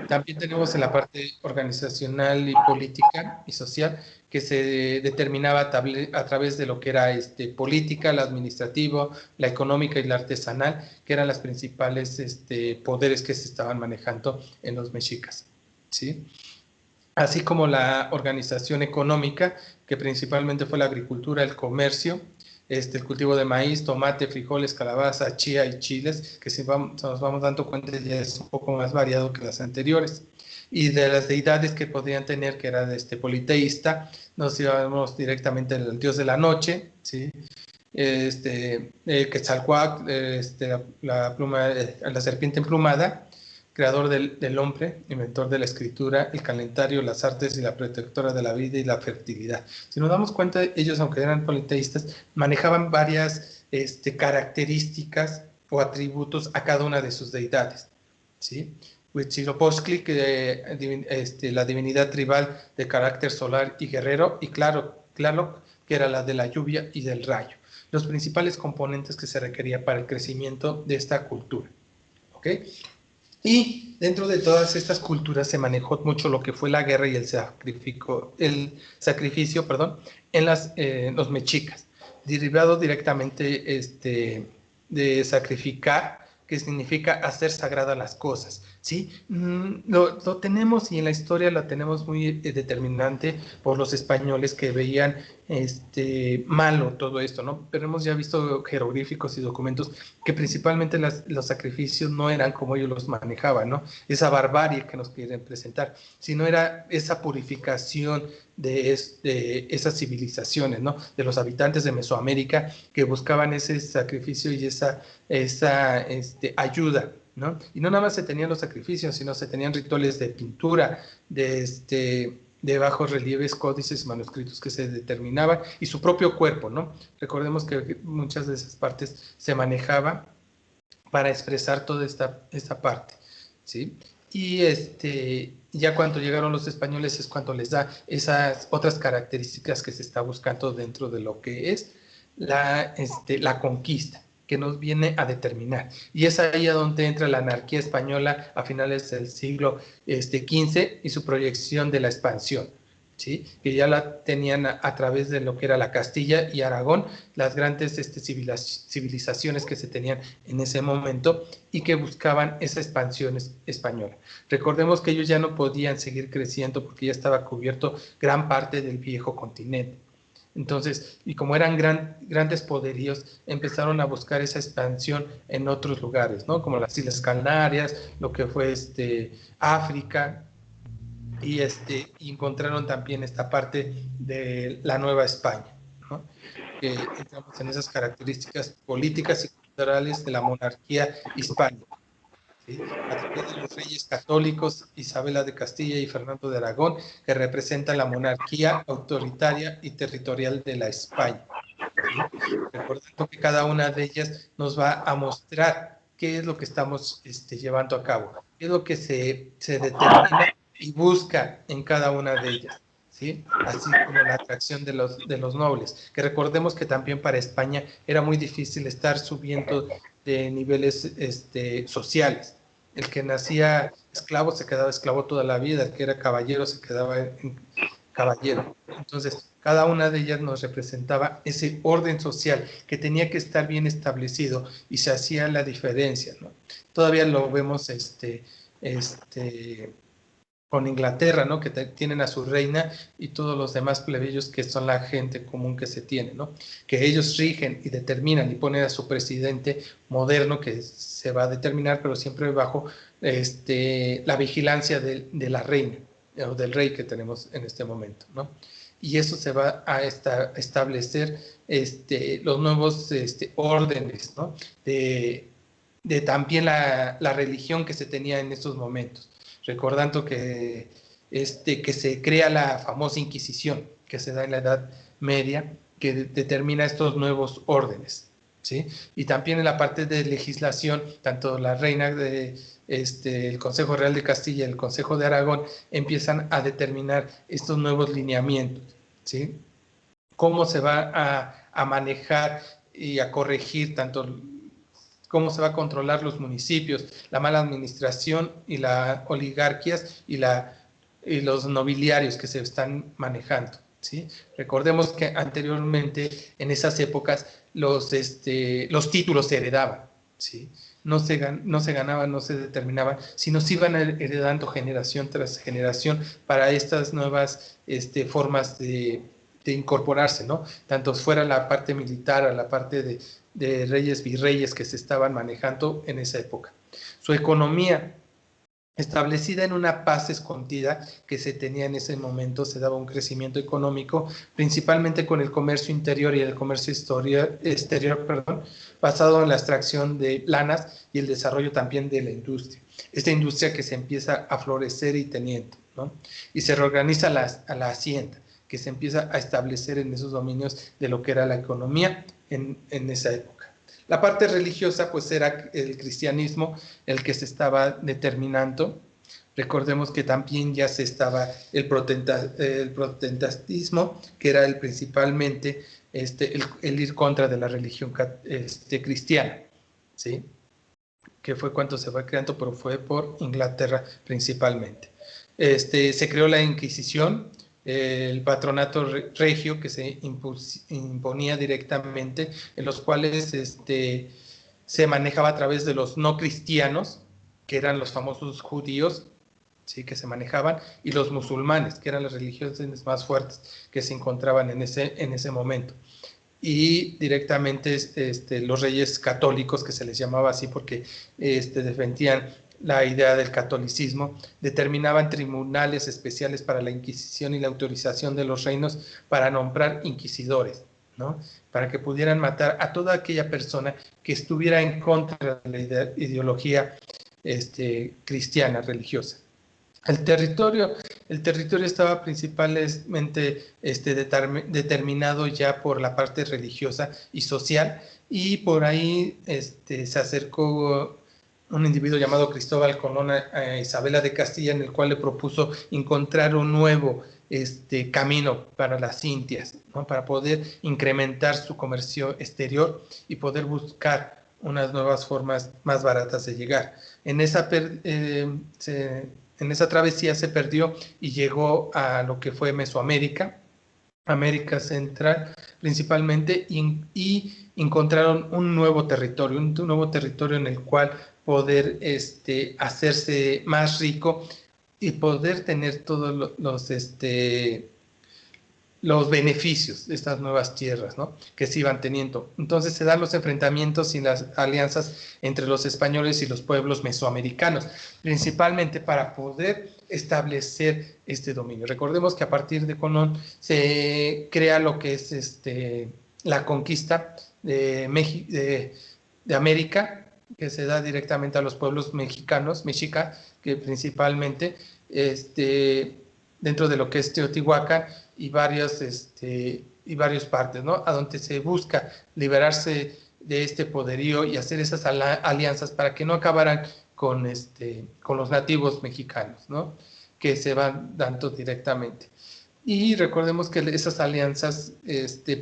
También tenemos en la parte organizacional y política y social que se determinaba a través de lo que era política, la administrativa, la económica y la artesanal, que eran las principales poderes que se estaban manejando en los mexicas, ¿sí? Así como la organización económica, que principalmente fue la agricultura, el comercio, el cultivo de maíz, tomate, frijoles, calabaza, chía y chiles, que si nos vamos dando cuenta ya es un poco más variado que las anteriores. Y de las deidades que podían tener, que era politeísta, nos íbamos directamente al dios de la noche, ¿sí? Quetzalcóatl, la serpiente emplumada, creador del hombre, inventor de la escritura, el calendario, las artes y la protectora de la vida y la fertilidad. Si nos damos cuenta, ellos, aunque eran politeístas, manejaban varias características o atributos a cada una de sus deidades, ¿sí? Huitzilopochtli, la divinidad tribal de carácter solar y guerrero, y Tlaloc, que era la de la lluvia y del rayo. Los principales componentes que se requería para el crecimiento de esta cultura, ¿ok? Y dentro de todas estas culturas se manejó mucho lo que fue la guerra y el sacrificio, en los mexicas, derivado directamente de sacrificar, que significa hacer sagradas las cosas, ¿sí? Lo tenemos, y en la historia la tenemos muy determinante por los españoles que veían malo todo esto, ¿no? Pero hemos ya visto jeroglíficos y documentos que principalmente los sacrificios no eran como ellos los manejaban, ¿no? Esa barbarie que nos quieren presentar, sino era esa purificación de esas civilizaciones, ¿no? De los habitantes de Mesoamérica que buscaban ese sacrificio y esa ayuda, ¿no? Y no nada más se tenían los sacrificios, sino se tenían rituales de pintura, de bajos relieves, códices, manuscritos que se determinaban, y su propio cuerpo, ¿no? Recordemos que muchas de esas partes se manejaba para expresar toda esta parte, ¿sí? Y ya cuando llegaron los españoles es cuando les da esas otras características que se está buscando dentro de lo que es la conquista, que nos viene a determinar. Y es ahí a donde entra la anarquía española a finales del siglo XV y su proyección de la expansión, ¿sí? Que ya la tenían a través de lo que era la Castilla y Aragón, las grandes civilizaciones que se tenían en ese momento y que buscaban esa expansión española. Recordemos que ellos ya no podían seguir creciendo porque ya estaba cubierto gran parte del viejo continente. Entonces, y como eran grandes poderíos, empezaron a buscar esa expansión en otros lugares, ¿no? Como las Islas Canarias, lo que fue África, y encontraron también esta parte de la Nueva España, ¿no? Que entramos en esas características políticas y culturales de la monarquía hispánica, ¿sí? A través de los reyes católicos, Isabela de Castilla y Fernando de Aragón, que representan la monarquía autoritaria y territorial de la España, ¿sí? Recordando que cada una de ellas nos va a mostrar qué es lo que estamos llevando a cabo, qué es lo que se determina y busca en cada una de ellas, ¿sí? Así como la atracción de los nobles, que recordemos que también para España era muy difícil estar subiendo de niveles sociales. El que nacía esclavo se quedaba esclavo toda la vida, el que era caballero se quedaba caballero. Entonces, cada una de ellas nos representaba ese orden social que tenía que estar bien establecido y se hacía la diferencia, ¿no? Todavía lo vemos con Inglaterra, ¿no? Que tienen a su reina y todos los demás plebeyos que son la gente común que se tiene, ¿no? Que ellos rigen y determinan y ponen a su presidente moderno que se va a determinar, pero siempre bajo la vigilancia de la reina o del rey que tenemos en este momento, ¿no? Y eso se va a establecer los nuevos órdenes, ¿no? De también la religión que se tenía en esos momentos, recordando que se crea la famosa Inquisición que se da en la Edad Media, que determina estos nuevos órdenes, ¿sí? Y también en la parte de legislación, tanto la reina el Consejo Real de Castilla y el Consejo de Aragón empiezan a determinar estos nuevos lineamientos, ¿sí? Cómo se va a manejar y a corregir tanto cómo se va a controlar los municipios, la mala administración y las oligarquías y los nobiliarios que se están manejando, ¿sí? Recordemos que anteriormente, en esas épocas, los títulos se heredaban, ¿sí? No se ganaban, no se determinaban, sino se iban heredando generación tras generación para estas nuevas formas de incorporarse, ¿no? Tanto fuera la parte militar, a la parte de reyes, virreyes que se estaban manejando en esa época. Su economía, establecida en una paz escondida que se tenía en ese momento, se daba un crecimiento económico, principalmente con el comercio interior y el comercio exterior, basado en la extracción de lanas y el desarrollo también de la industria. Esta industria que se empieza a florecer y teniendo, ¿no? Y se reorganiza a la hacienda, que se empieza a establecer en esos dominios de lo que era la economía en esa época. La parte religiosa, pues era el cristianismo el que se estaba determinando. Recordemos que también ya se estaba el protestantismo, que era principalmente el ir contra de la religión cristiana, ¿sí? Que fue cuando se fue creando, pero fue por Inglaterra principalmente. Se creó la Inquisición, el patronato regio que se imponía directamente, en los cuales se manejaba a través de los no cristianos, que eran los famosos judíos, ¿sí? Que se manejaban, y los musulmanes, que eran las religiones más fuertes que se encontraban en ese momento. Y directamente los reyes católicos, que se les llamaba así porque defendían la idea del catolicismo, determinaban tribunales especiales para la Inquisición y la autorización de los reinos para nombrar inquisidores, ¿no? Para que pudieran matar a toda aquella persona que estuviera en contra de la ideología cristiana, religiosa. El territorio estaba principalmente determinado ya por la parte religiosa y social, y por ahí se acercó un individuo llamado Cristóbal Colón a Isabela de Castilla, en el cual le propuso encontrar un nuevo camino para las Indias, ¿no? Para poder incrementar su comercio exterior y poder buscar unas nuevas formas más baratas de llegar. En esa travesía se perdió y llegó a lo que fue Mesoamérica, América Central principalmente, y encontraron un nuevo territorio en el cual poder hacerse más rico y poder tener todos los beneficios de estas nuevas tierras, ¿no? Que se iban teniendo. Entonces se dan los enfrentamientos y las alianzas entre los españoles y los pueblos mesoamericanos, principalmente para poder establecer este dominio. Recordemos que a partir de Colón se crea lo que es la conquista de América, que se da directamente a los pueblos mexicas, que principalmente dentro de lo que es Teotihuacán y varias partes, ¿no? A donde se busca liberarse de este poderío y hacer esas alianzas para que no acabaran con los nativos mexicanos, ¿no? Que se van dando directamente. Y recordemos que esas alianzas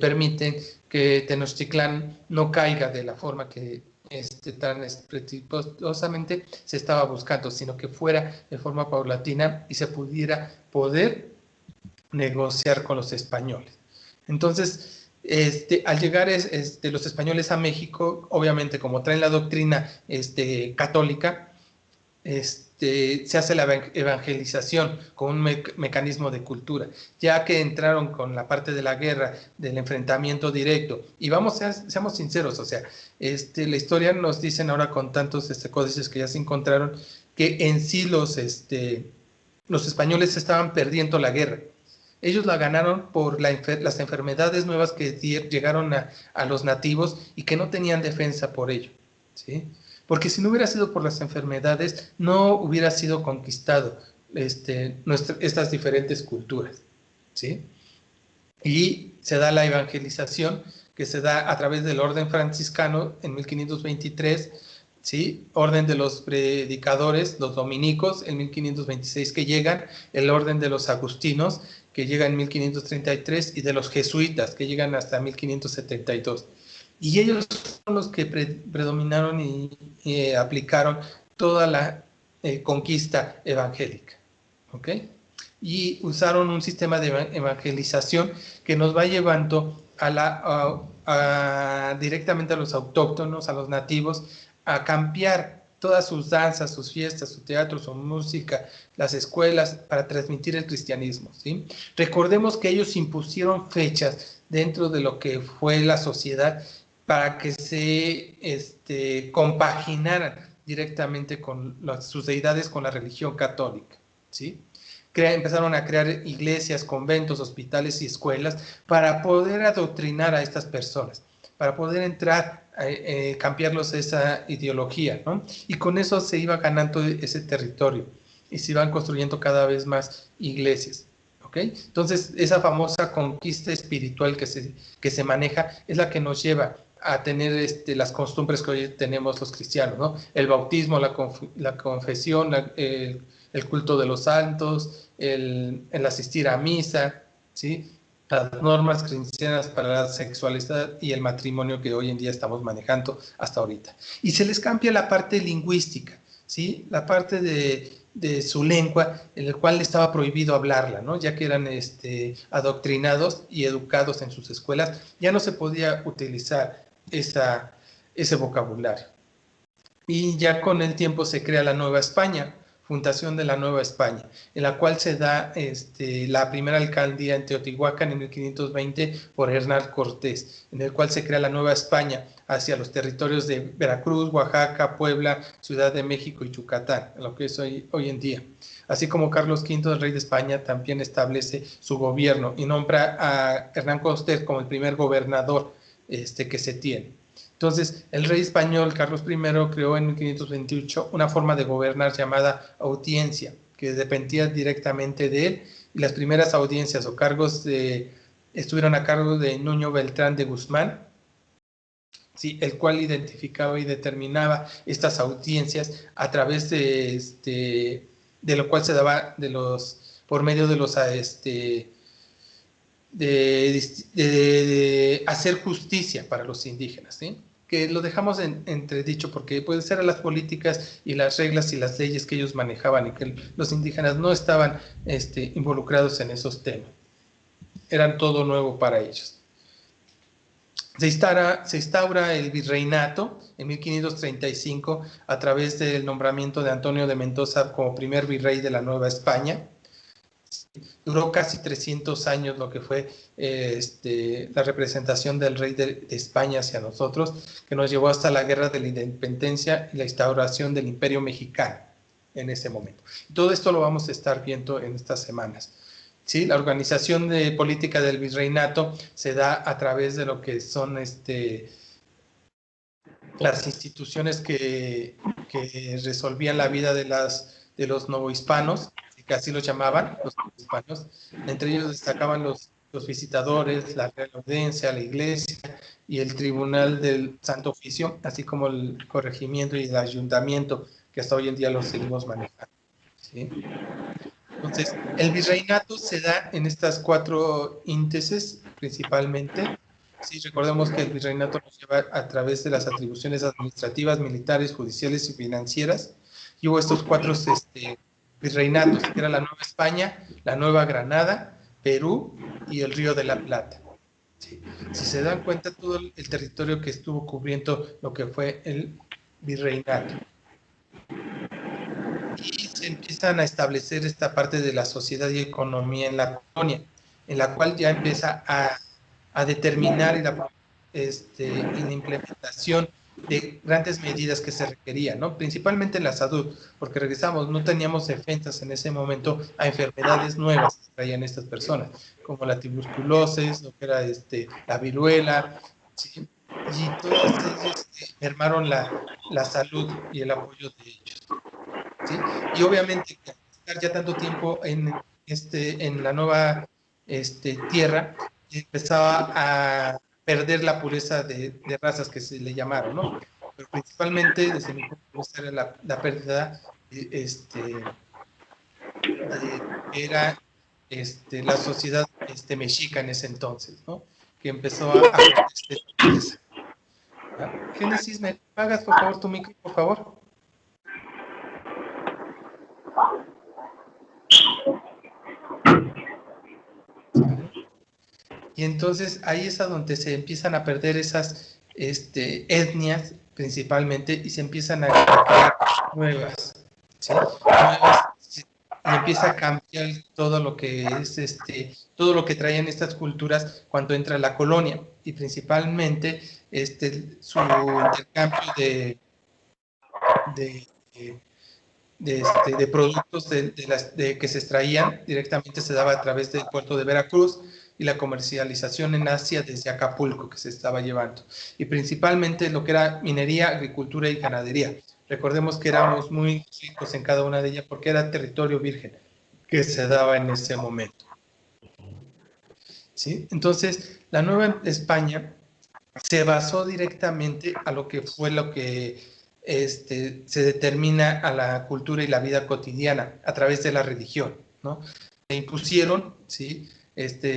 permiten que Tenochtitlán no caiga de la forma que tan estrepitosamente se estaba buscando, sino que fuera de forma paulatina y se pudiera negociar con los españoles. Entonces, al llegar los españoles a México, obviamente como traen la doctrina católica, se hace la evangelización con un mecanismo de cultura, ya que entraron con la parte de la guerra, del enfrentamiento directo, y seamos sinceros, o sea, la historia nos dicen ahora con tantos códices que ya se encontraron, que en sí los españoles estaban perdiendo la guerra. Ellos la ganaron por las enfermedades nuevas que llegaron a los nativos y que no tenían defensa por ello, ¿sí? Porque si no hubiera sido por las enfermedades, no hubiera sido conquistado estas diferentes culturas, ¿sí? Y se da la evangelización, que se da a través del orden franciscano en 1523, ¿sí? Orden de los predicadores, los dominicos, en 1526 que llegan, el orden de los agustinos, que llega en 1533, y de los jesuitas, que llegan hasta 1572. Y ellos son los que predominaron y aplicaron toda la conquista evangélica, ¿ok? Y usaron un sistema de evangelización que nos va llevando directamente a los autóctonos, a los nativos, a cambiar todas sus danzas, sus fiestas, su teatro, su música, las escuelas, para transmitir el cristianismo, ¿sí? Recordemos que ellos impusieron fechas dentro de lo que fue la sociedad para que se compaginaran directamente con sus deidades, con la religión católica, ¿sí? Empezaron a crear iglesias, conventos, hospitales y escuelas para poder adoctrinar a estas personas, para poder entrar, cambiarlos esa ideología, ¿no? Y con eso se iba ganando ese territorio y se iban construyendo cada vez más iglesias, ¿ok? Entonces, esa famosa conquista espiritual que se maneja es la que nos lleva a tener las costumbres que hoy tenemos los cristianos, ¿no? El bautismo, la confesión, el culto de los santos, el asistir a misa, ¿sí? Las normas cristianas para la sexualidad y el matrimonio que hoy en día estamos manejando hasta ahorita. Y se les cambia la parte lingüística, ¿sí? La parte de su lengua, en el cual estaba prohibido hablarla, ¿no? Ya que eran adoctrinados y educados en sus escuelas, ya no se podía utilizar ese vocabulario. Y ya con el tiempo se crea la Nueva España, fundación de la Nueva España, en la cual se da la primera alcaldía en Teotihuacán en 1520 por Hernán Cortés, en el cual se crea la Nueva España hacia los territorios de Veracruz, Oaxaca, Puebla, Ciudad de México y Yucatán, lo que es hoy en día. Así como Carlos V, el rey de España, también establece su gobierno y nombra a Hernán Cortés como el primer gobernador que se tiene. Entonces, el rey español Carlos I creó en 1528 una forma de gobernar llamada audiencia, que dependía directamente de él, y las primeras audiencias o cargos estuvieron a cargo de Nuño Beltrán de Guzmán, ¿sí? El cual identificaba y determinaba estas audiencias a través de lo cual se daba por medio de los de hacer justicia para los indígenas, ¿sí? Que lo dejamos entredicho porque puede ser a las políticas y las reglas y las leyes que ellos manejaban y que los indígenas no estaban involucrados en esos temas. Eran todo nuevo para ellos. Se instaura el virreinato en 1535 a través del nombramiento de Antonio de Mendoza como primer virrey de la Nueva España. Duró casi 300 años lo que fue la representación del rey de España hacia nosotros, que nos llevó hasta la guerra de la independencia y la instauración del imperio mexicano en ese momento. Todo esto lo vamos a estar viendo en estas semanas. ¿Sí? La organización de política del virreinato se da a través de lo que son las instituciones que resolvían la vida de los novohispanos, que así los llamaban, los hispanos. Entre ellos destacaban los visitadores, la Real Audiencia, la Iglesia y el Tribunal del Santo Oficio, así como el corregimiento y el ayuntamiento, que hasta hoy en día los seguimos manejando, ¿sí? Entonces, el virreinato se da en estas 4 índices principalmente. Sí, recordemos que el virreinato nos lleva a través de las atribuciones administrativas, militares, judiciales y financieras. Y hubo estos 4 virreinatos, que era la Nueva España, la Nueva Granada, Perú y el Río de la Plata. Sí. Si se dan cuenta, todo el territorio que estuvo cubriendo lo que fue el virreinato. se empiezan a establecer esta parte de la sociedad y economía en la colonia, en la cual ya empieza a determinar y la implementación de grandes medidas que se requerían, ¿no? Principalmente en la salud, porque regresamos, no teníamos defensas en ese momento a enfermedades nuevas que traían estas personas, como la tuberculosis, lo que era la viruela, ¿sí? Y todas ellas mermaron la salud y el apoyo de ellos, ¿sí? Y obviamente, al estar ya tanto tiempo en la nueva tierra, empezaba a perder la pureza de razas que se le llamaron, ¿no? Pero principalmente, desde mi punto de vista, era la pérdida que era la sociedad mexica en ese entonces, ¿no? Que empezó a perder pureza. ¿Ah? Génesis, ¿me pagas por favor tu micro, por favor? ¿Sale? Y entonces ahí es a donde se empiezan a perder esas etnias principalmente y se empiezan a crear nuevas, ¿sí? Nuevas, y empieza a cambiar todo lo que es todo lo que traían estas culturas cuando entra la colonia y principalmente su intercambio de productos que se extraían directamente se daba a través del puerto de Veracruz y la comercialización en Asia desde Acapulco que se estaba llevando. Y principalmente lo que era minería, agricultura y ganadería. Recordemos que éramos muy ricos en cada una de ellas porque era territorio virgen que se daba en ese momento. ¿Sí? Entonces, la Nueva España se basó directamente a lo que fue lo que se determina a la cultura y la vida cotidiana a través de la religión, ¿no? Se impusieron, ¿sí?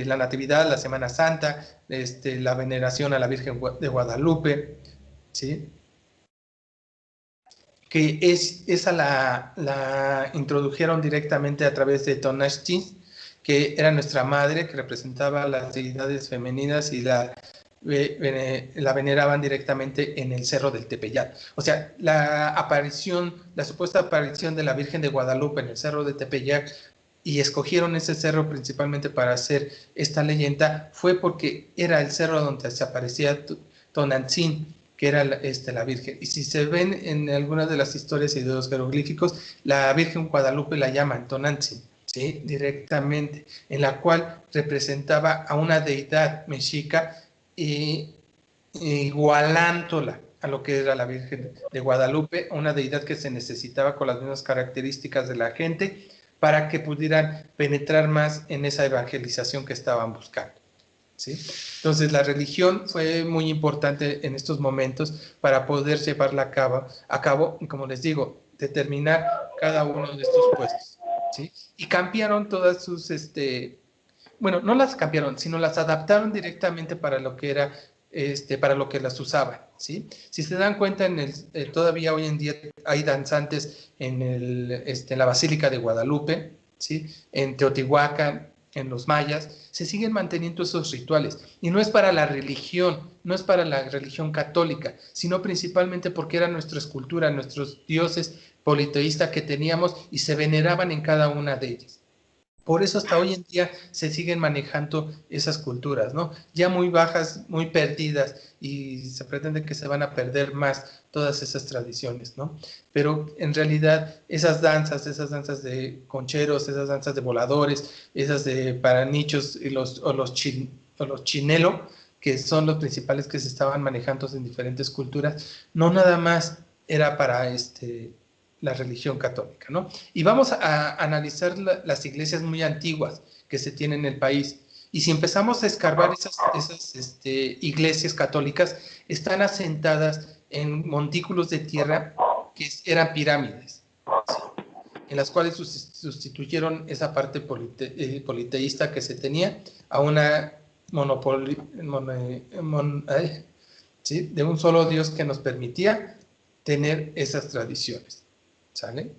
La Natividad, la Semana Santa, la veneración a la Virgen de Guadalupe, ¿sí? Que esa la introdujeron directamente a través de Tonantzin, que era nuestra madre, que representaba a las deidades femeninas y la veneraban directamente en el Cerro del Tepeyac. O sea, la supuesta aparición de la Virgen de Guadalupe en el Cerro de Tepeyac, y escogieron ese cerro principalmente para hacer esta leyenda, fue porque era el cerro donde se aparecía Tonantzin, que era la Virgen. Y si se ven en algunas de las historias y de los jeroglíficos, la Virgen Guadalupe la llaman Tonantzin, ¿sí? Directamente, en la cual representaba a una deidad mexica igualándola a lo que era la Virgen de Guadalupe, una deidad que se necesitaba con las mismas características de la gente para que pudieran penetrar más en esa evangelización que estaban buscando, ¿sí? Entonces la religión fue muy importante en estos momentos para poder llevarla a cabo y, como les digo, determinar cada uno de estos puestos, ¿sí? Y cambiaron todas sus bueno, no las cambiaron, sino las adaptaron directamente para lo que era, para lo que las usaban, ¿sí? Si se dan cuenta, todavía hoy en día hay danzantes en la Basílica de Guadalupe, ¿sí? En Teotihuacán, en los mayas, se siguen manteniendo esos rituales. Y no es para la religión, no es para la religión católica, sino principalmente porque era nuestra escultura, nuestros dioses politeístas que teníamos y se veneraban en cada una de ellas. Por eso hasta hoy en día se siguen manejando esas culturas, ¿no? Ya muy bajas, muy perdidas, y se pretende que se van a perder más todas esas tradiciones, ¿no? Pero en realidad esas danzas de concheros, esas danzas de voladores, esas de paranichos y los chinelo, que son los principales que se estaban manejando en diferentes culturas, no nada más era para la religión católica, ¿no? Y vamos a analizar las iglesias muy antiguas que se tienen en el país. Y si empezamos a escarbar esas iglesias católicas, están asentadas en montículos de tierra que eran pirámides, ¿sí? En las cuales sustituyeron esa parte politeísta que se tenía a una ¿sí? De un solo Dios que nos permitía tener esas tradiciones. ¿Sale?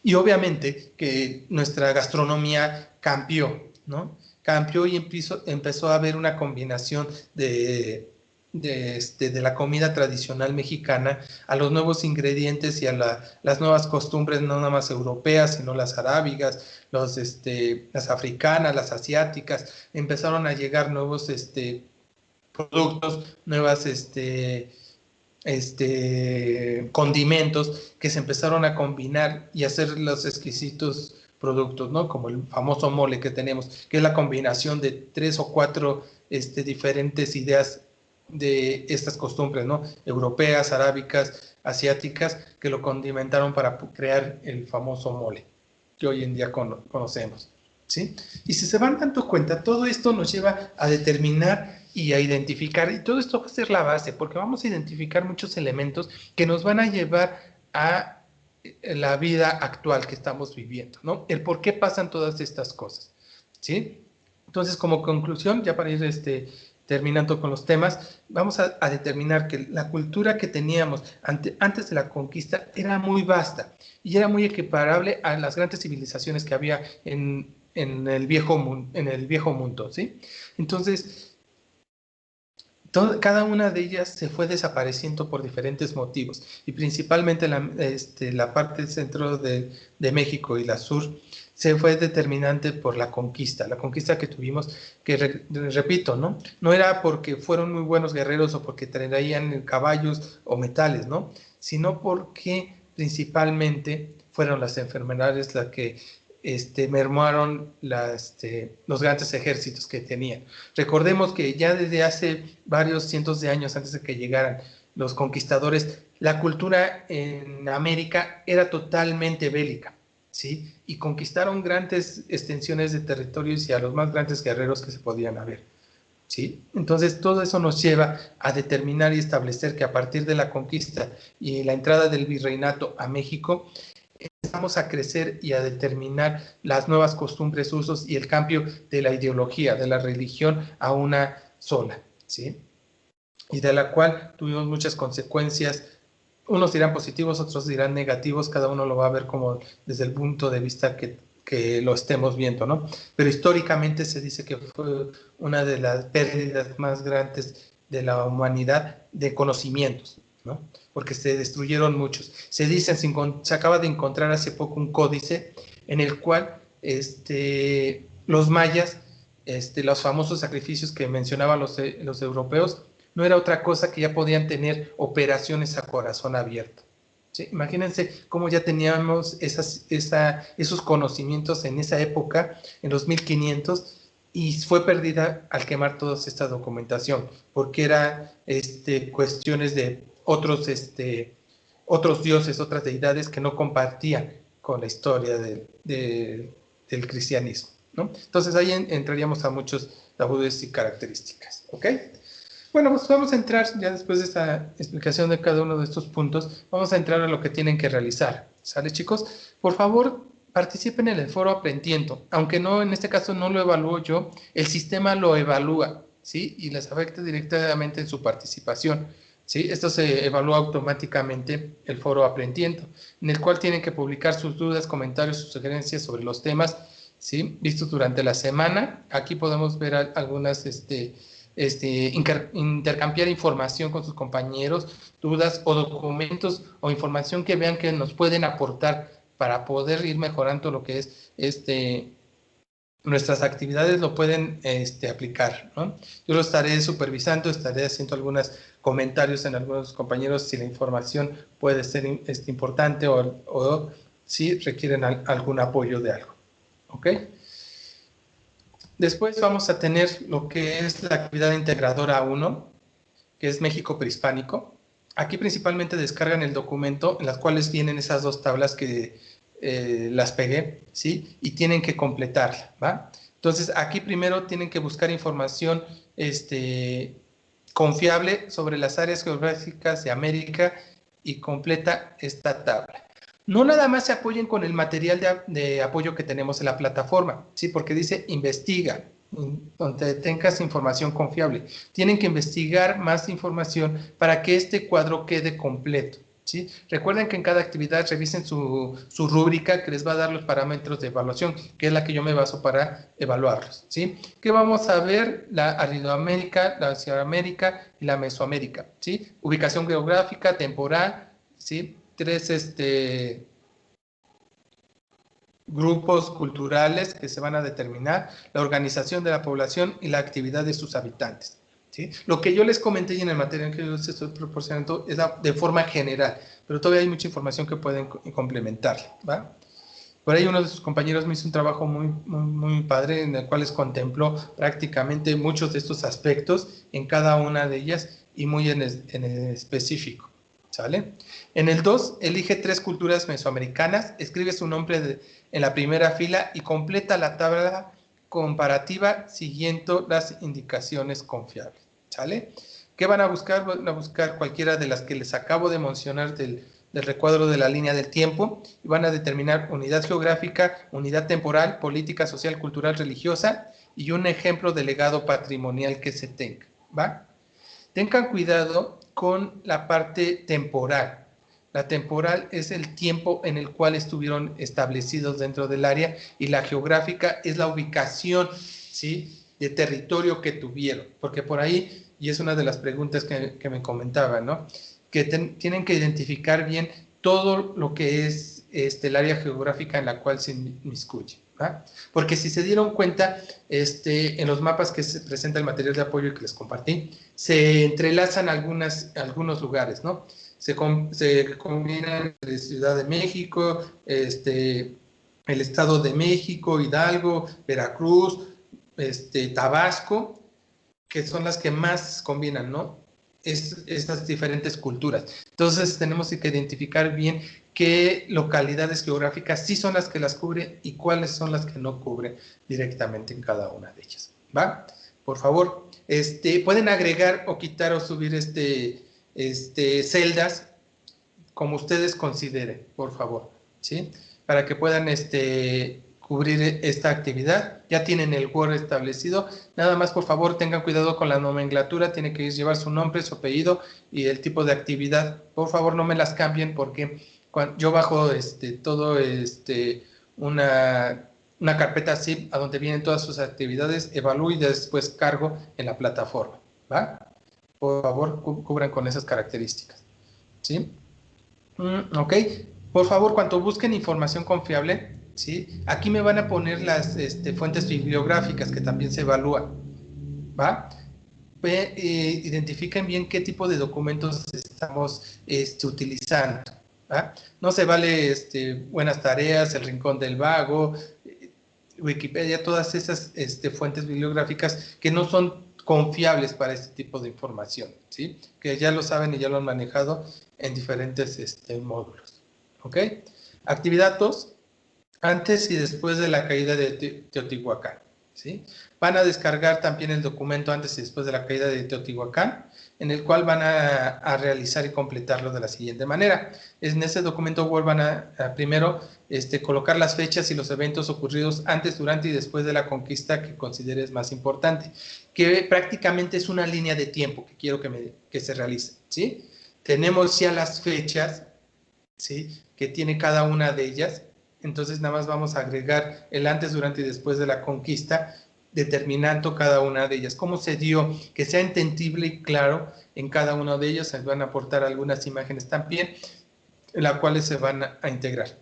Y obviamente que nuestra gastronomía cambió, ¿no? Cambió y empezó a haber una combinación de de la comida tradicional mexicana a los nuevos ingredientes y a las nuevas costumbres, no nada más europeas, sino las arábigas, las africanas, las asiáticas. Empezaron a llegar nuevos productos, nuevas condimentos que se empezaron a combinar y hacer los exquisitos productos, ¿no? Como el famoso mole que tenemos, que es la combinación de 3 o 4 diferentes ideas de estas costumbres, ¿no? Europeas, arábicas, asiáticas, que lo condimentaron para crear el famoso mole que hoy en día conocemos, ¿sí? Y si se van dando cuenta, todo esto nos lleva a determinar y a identificar, y todo esto va a ser la base, porque vamos a identificar muchos elementos que nos van a llevar a la vida actual que estamos viviendo, ¿no? El por qué pasan todas estas cosas, ¿sí? Entonces, como conclusión, ya para ir terminando con los temas, vamos a determinar que la cultura que teníamos antes de la conquista era muy vasta y era muy equiparable a las grandes civilizaciones que había en el viejo mundo, ¿sí? Entonces, cada una de ellas se fue desapareciendo por diferentes motivos y principalmente la parte centro de México y la sur se fue determinante por la conquista que tuvimos, que repito, no era porque fueron muy buenos guerreros o porque traían caballos o metales, ¿no? Sino porque principalmente fueron las enfermedades las que mermaron los grandes ejércitos que tenían. Recordemos que ya desde hace varios cientos de años antes de que llegaran los conquistadores, la cultura en América era totalmente bélica, ¿sí? Y conquistaron grandes extensiones de territorios y a los más grandes guerreros que se podían haber, ¿sí? Entonces todo eso nos lleva a determinar y establecer que a partir de la conquista y la entrada del virreinato a México, empezamos a crecer y a determinar las nuevas costumbres, usos y el cambio de la ideología, de la religión a una sola, ¿sí? Y de la cual tuvimos muchas consecuencias. Unos dirán positivos, otros dirán negativos, cada uno lo va a ver como desde el punto de vista que lo estemos viendo, ¿no? Pero históricamente se dice que fue una de las pérdidas más grandes de la humanidad de conocimientos, ¿no? Porque se destruyeron muchos. Se dice, se acaba de encontrar hace poco un códice en el cual los mayas, los famosos sacrificios que mencionaban los europeos, no era otra cosa que ya podían tener operaciones a corazón abierto, ¿sí? Imagínense cómo ya teníamos esos conocimientos en esa época, en los 1500, y fue perdida al quemar toda esta documentación, porque era cuestiones de otros dioses, otras deidades que no compartían con la historia del cristianismo, ¿no? Entonces ahí entraríamos a muchos tabúes y características, ¿ok? Bueno, pues vamos a entrar, ya después de esta explicación de cada uno de estos puntos, vamos a entrar a lo que tienen que realizar, ¿sale, chicos? Por favor, participen en el foro Aprendiendo, aunque no, en este caso no lo evalúo yo, el sistema lo evalúa, ¿sí? Y les afecta directamente en su participación, ¿sí? Esto se evalúa automáticamente, el foro Aprendiendo, en el cual tienen que publicar sus dudas, comentarios, sus sugerencias sobre los temas, ¿sí? Vistos durante la semana. Aquí podemos ver algunas, intercambiar información con sus compañeros, dudas o documentos o información que vean que nos pueden aportar para poder ir mejorando lo que es nuestras actividades, lo pueden aplicar, ¿no? Yo lo estaré supervisando, estaré haciendo algunos comentarios en algunos compañeros si la información puede ser importante o si requieren algún apoyo de algo, ¿ok? Después vamos a tener lo que es la actividad integradora 1, que es México prehispánico. Aquí principalmente descargan el documento en las cuales vienen esas dos tablas que las pegué, ¿sí? Y tienen que completarla, ¿va? Entonces aquí primero tienen que buscar información confiable sobre las áreas geográficas de América y completa esta tabla. No nada más se apoyen con el material de apoyo que tenemos en la plataforma, ¿sí? Porque dice investiga, donde tengas información confiable. Tienen que investigar más información para que este cuadro quede completo, ¿sí? Recuerden que en cada actividad revisen su rúbrica que les va a dar los parámetros de evaluación, que es la que yo me baso para evaluarlos, ¿sí? ¿Qué vamos a ver? La Aridoamérica, la Oceanamérica y la Mesoamérica, ¿sí? Ubicación geográfica, temporal, ¿sí? Tres grupos culturales que se van a determinar, la organización de la población y la actividad de sus habitantes. ¿Sí? Lo que yo les comenté y en el material que yo les estoy proporcionando es de forma general, pero todavía hay mucha información que pueden complementar, ¿va? Por ahí uno de sus compañeros me hizo un trabajo muy padre en el cual les contempló prácticamente muchos de estos aspectos en cada una de ellas y muy en específico, ¿sale? En el 2, elige 3 culturas mesoamericanas, escribe su nombre en la primera fila y completa la tabla comparativa siguiendo las indicaciones confiables, ¿sale? ¿Qué van a buscar? Van a buscar cualquiera de las que les acabo de mencionar del recuadro de la línea del tiempo y van a determinar unidad geográfica, unidad temporal, política, social, cultural, religiosa y un ejemplo de legado patrimonial que se tenga, ¿va? Tengan cuidado con la parte temporal. La temporal es el tiempo en el cual estuvieron establecidos dentro del área y la geográfica es la ubicación, ¿sí?, de territorio que tuvieron, porque por ahí, y es una de las preguntas que me comentaban, ¿no?, que tienen que identificar bien todo lo que es el área geográfica en la cual se inmiscuye, ¿va? Porque si se dieron cuenta, en los mapas que se presenta el material de apoyo que les compartí, se entrelazan algunos lugares, ¿no? Se combinan entre Ciudad de México, el Estado de México, Hidalgo, Veracruz, Tabasco, que son las que más combinan, ¿no? Estas diferentes culturas. Entonces tenemos que identificar bien qué localidades geográficas sí son las que las cubren y cuáles son las que no cubren directamente en cada una de ellas, ¿va? Por favor, pueden agregar o quitar o subir celdas como ustedes consideren, por favor, ¿sí? Para que puedan cubrir esta actividad. Ya tienen el Word establecido. Nada más, por favor, tengan cuidado con la nomenclatura. Tiene que llevar su nombre, su apellido y el tipo de actividad. Por favor, no me las cambien porque cuando yo bajo todo una carpeta zip a donde vienen todas sus actividades, evalúo y después cargo en la plataforma, ¿va? Por favor, cubran con esas características, ¿sí? Ok, por favor, cuando busquen información confiable, ¿sí? Aquí me van a poner las fuentes bibliográficas que también se evalúan, ¿va? Identifiquen bien qué tipo de documentos estamos utilizando, ¿va? No se vale Buenas Tareas, El Rincón del Vago, Wikipedia, todas esas fuentes bibliográficas que no son confiables para este tipo de información, ¿sí? Que ya lo saben y ya lo han manejado en diferentes módulos, ¿ok? Actividad 2, antes y después de la caída de Teotihuacán, ¿sí? Van a descargar también el documento antes y después de la caída de Teotihuacán, en el cual van a realizar y completarlo de la siguiente manera. En ese documento Word van a primero colocar las fechas y los eventos ocurridos antes, durante y después de la conquista que consideres más importante, que prácticamente es una línea de tiempo que quiero que se realice, ¿sí? Tenemos ya las fechas, ¿sí?, que tiene cada una de ellas. Entonces nada más vamos a agregar el antes, durante y después de la conquista, determinando cada una de ellas. ¿Cómo se dio? Que sea entendible y claro en cada uno de ellos. Se van a aportar algunas imágenes también, en las cuales se van a integrar.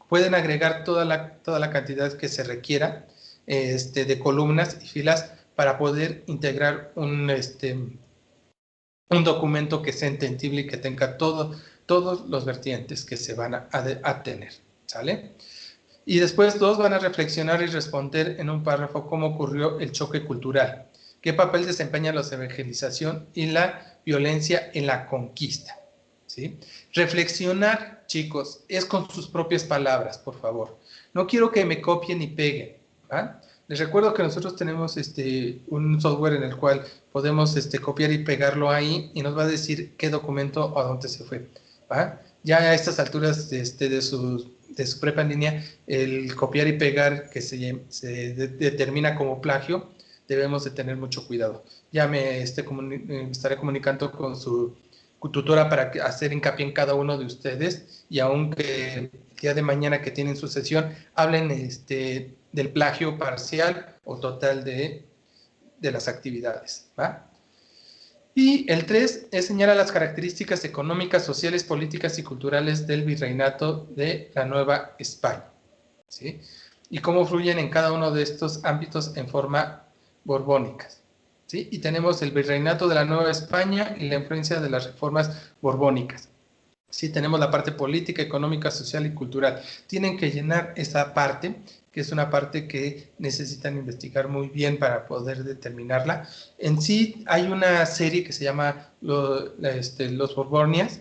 Pueden agregar toda la cantidad que se requiera de columnas y filas para poder integrar un documento que sea entendible y que tenga todos los vertientes que se van a tener, ¿sale? Y después 2, van a reflexionar y responder en un párrafo cómo ocurrió el choque cultural, qué papel desempeña la evangelización y la violencia en la conquista, ¿sí? Reflexionar, chicos, es con sus propias palabras, por favor. No quiero que me copien y peguen, ¿va? Les recuerdo que nosotros tenemos un software en el cual podemos copiar y pegarlo ahí y nos va a decir qué documento o a dónde se fue, ¿va? Ya a estas alturas de su prepa en línea, el copiar y pegar que se determina como plagio, debemos de tener mucho cuidado. Ya me estaré comunicando con tutora para hacer hincapié en cada uno de ustedes, y aunque el día de mañana que tienen su sesión hablen del plagio parcial o total de las actividades, ¿va? Y el 3 es señala las características económicas, sociales, políticas y culturales del virreinato de la Nueva España, ¿sí? Y cómo fluyen en cada uno de estos ámbitos en forma borbónica, ¿sí? Y tenemos el virreinato de la Nueva España y la influencia de las reformas borbónicas. Sí, tenemos la parte política, económica, social y cultural. Tienen que llenar esa parte, que es una parte que necesitan investigar muy bien para poder determinarla. En sí, hay una serie que se llama Los Borbornias,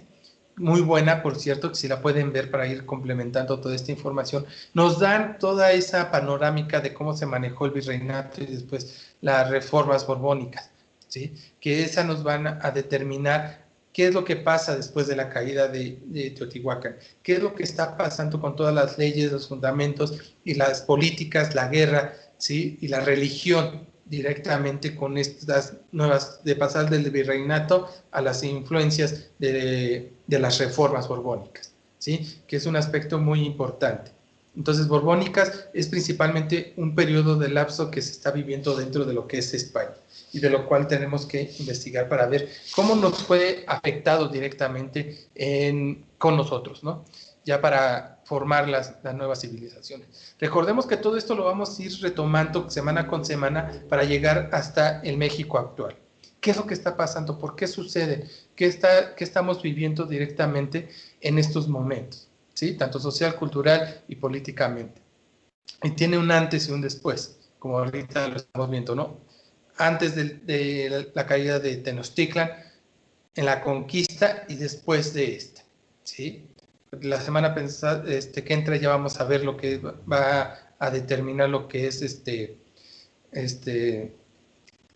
muy buena, por cierto, que si la pueden ver para ir complementando toda esta información. Nos dan toda esa panorámica de cómo se manejó el virreinato y después las reformas borbónicas, ¿sí? Que esas nos van a determinar qué es lo que pasa después de la caída de Teotihuacán, qué es lo que está pasando con todas las leyes, los fundamentos y las políticas, la guerra, ¿sí? Y la religión directamente con estas nuevas, de pasar del virreinato a las influencias de las reformas borbónicas, ¿sí? Que es un aspecto muy importante. Entonces, borbónicas es principalmente un periodo de lapso que se está viviendo dentro de lo que es España, y de lo cual tenemos que investigar para ver cómo nos fue afectado directamente con nosotros, ¿no? Ya para formar las nuevas civilizaciones. Recordemos que todo esto lo vamos a ir retomando semana con semana para llegar hasta el México actual. ¿Qué es lo que está pasando? ¿Por qué sucede? ¿Qué estamos viviendo directamente en estos momentos? ¿Sí? Tanto social, cultural y políticamente. Y tiene un antes y un después, como ahorita lo estamos viendo, ¿no? Antes de la caída de Tenochtitlan, en la conquista y después de esta, ¿sí? La semana que entra ya vamos a ver lo que va a determinar lo que es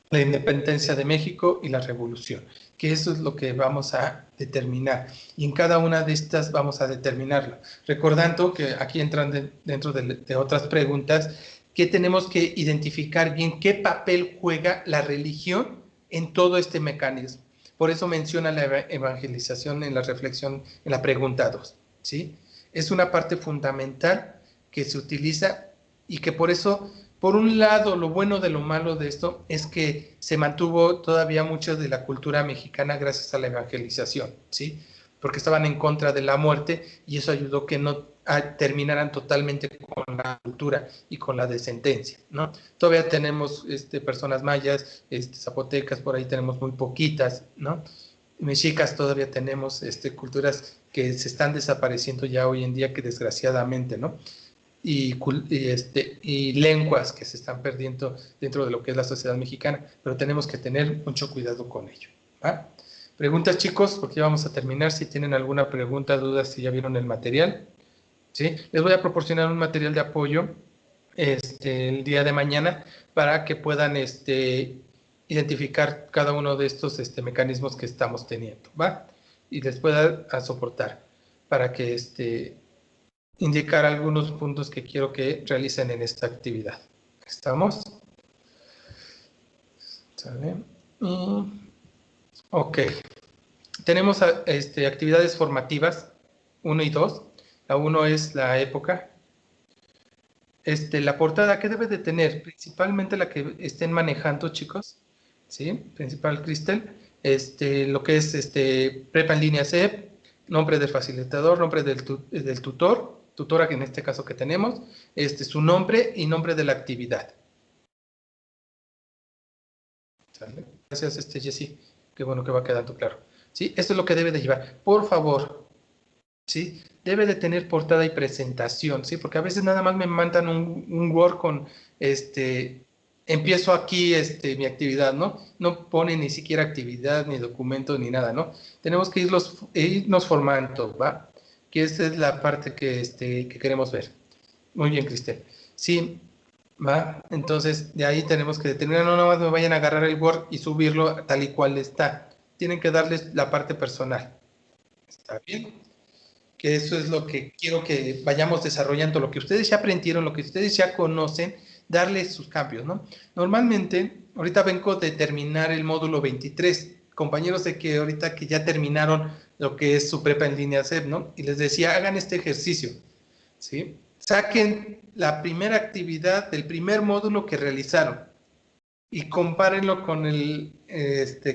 la independencia de México y la revolución, que eso es lo que vamos a determinar, y en cada una de estas vamos a determinarlo, recordando que aquí entran dentro de otras preguntas, que tenemos que identificar bien qué papel juega la religión en todo este mecanismo. Por eso menciona la evangelización en la reflexión, en la pregunta 2, ¿sí? Es una parte fundamental que se utiliza, y que por eso, por un lado, lo bueno de lo malo de esto es que se mantuvo todavía mucho de la cultura mexicana gracias a la evangelización, ¿sí? Porque estaban en contra de la muerte, y eso ayudó que no terminaran totalmente con la cultura y con la descendencia, ¿no? Todavía tenemos personas mayas, zapotecas, por ahí tenemos muy poquitas, ¿no? Mexicas todavía tenemos culturas que se están desapareciendo ya hoy en día, que desgraciadamente, ¿no? Y lenguas que se están perdiendo dentro de lo que es la sociedad mexicana, pero tenemos que tener mucho cuidado con ello, ¿va? Preguntas, chicos, porque ya vamos a terminar. Si tienen alguna pregunta, duda, si ya vieron el material, ¿sí? Les voy a proporcionar un material de apoyo el día de mañana para que puedan identificar cada uno de estos mecanismos que estamos teniendo, ¿va? Y les pueda soportar para que indicar algunos puntos que quiero que realicen en esta actividad. ¿Estamos? ¿Sale? Ok. Tenemos actividades formativas 1 y 2. La 1 es la época. La portada, ¿qué debe de tener? Principalmente la que estén manejando, chicos. ¿Sí? Principal, Cristel. Lo que es prepa en línea CEP, nombre del facilitador, nombre del tutor, tutora que en este caso que tenemos, su nombre y nombre de la actividad. ¿Sale? Gracias, Jessy. Qué bueno que va quedando claro. ¿Sí? Esto es lo que debe de llevar. Por favor, ¿sí? Debe de tener portada y presentación, ¿sí? Porque a veces nada más me mandan un Word con, empiezo aquí mi actividad, ¿no? No pone ni siquiera actividad, ni documento, ni nada, ¿no? Tenemos que irnos formando, ¿va? Que esa es la parte que queremos ver. Muy bien, Cristel. Sí, ¿va? Entonces, de ahí tenemos que determinar, no nada más me vayan a agarrar el Word y subirlo tal y cual está. Tienen que darles la parte personal. ¿Está bien? Que eso es lo que quiero que vayamos desarrollando, lo que ustedes ya aprendieron, lo que ustedes ya conocen, darles sus cambios, ¿no? Normalmente, ahorita vengo de terminar el módulo 23, compañeros de que ahorita que ya terminaron lo que es su prepa en línea CEP, ¿no? Y les decía, hagan este ejercicio, ¿sí? Saquen la primera actividad del primer módulo que realizaron y compárenlo con,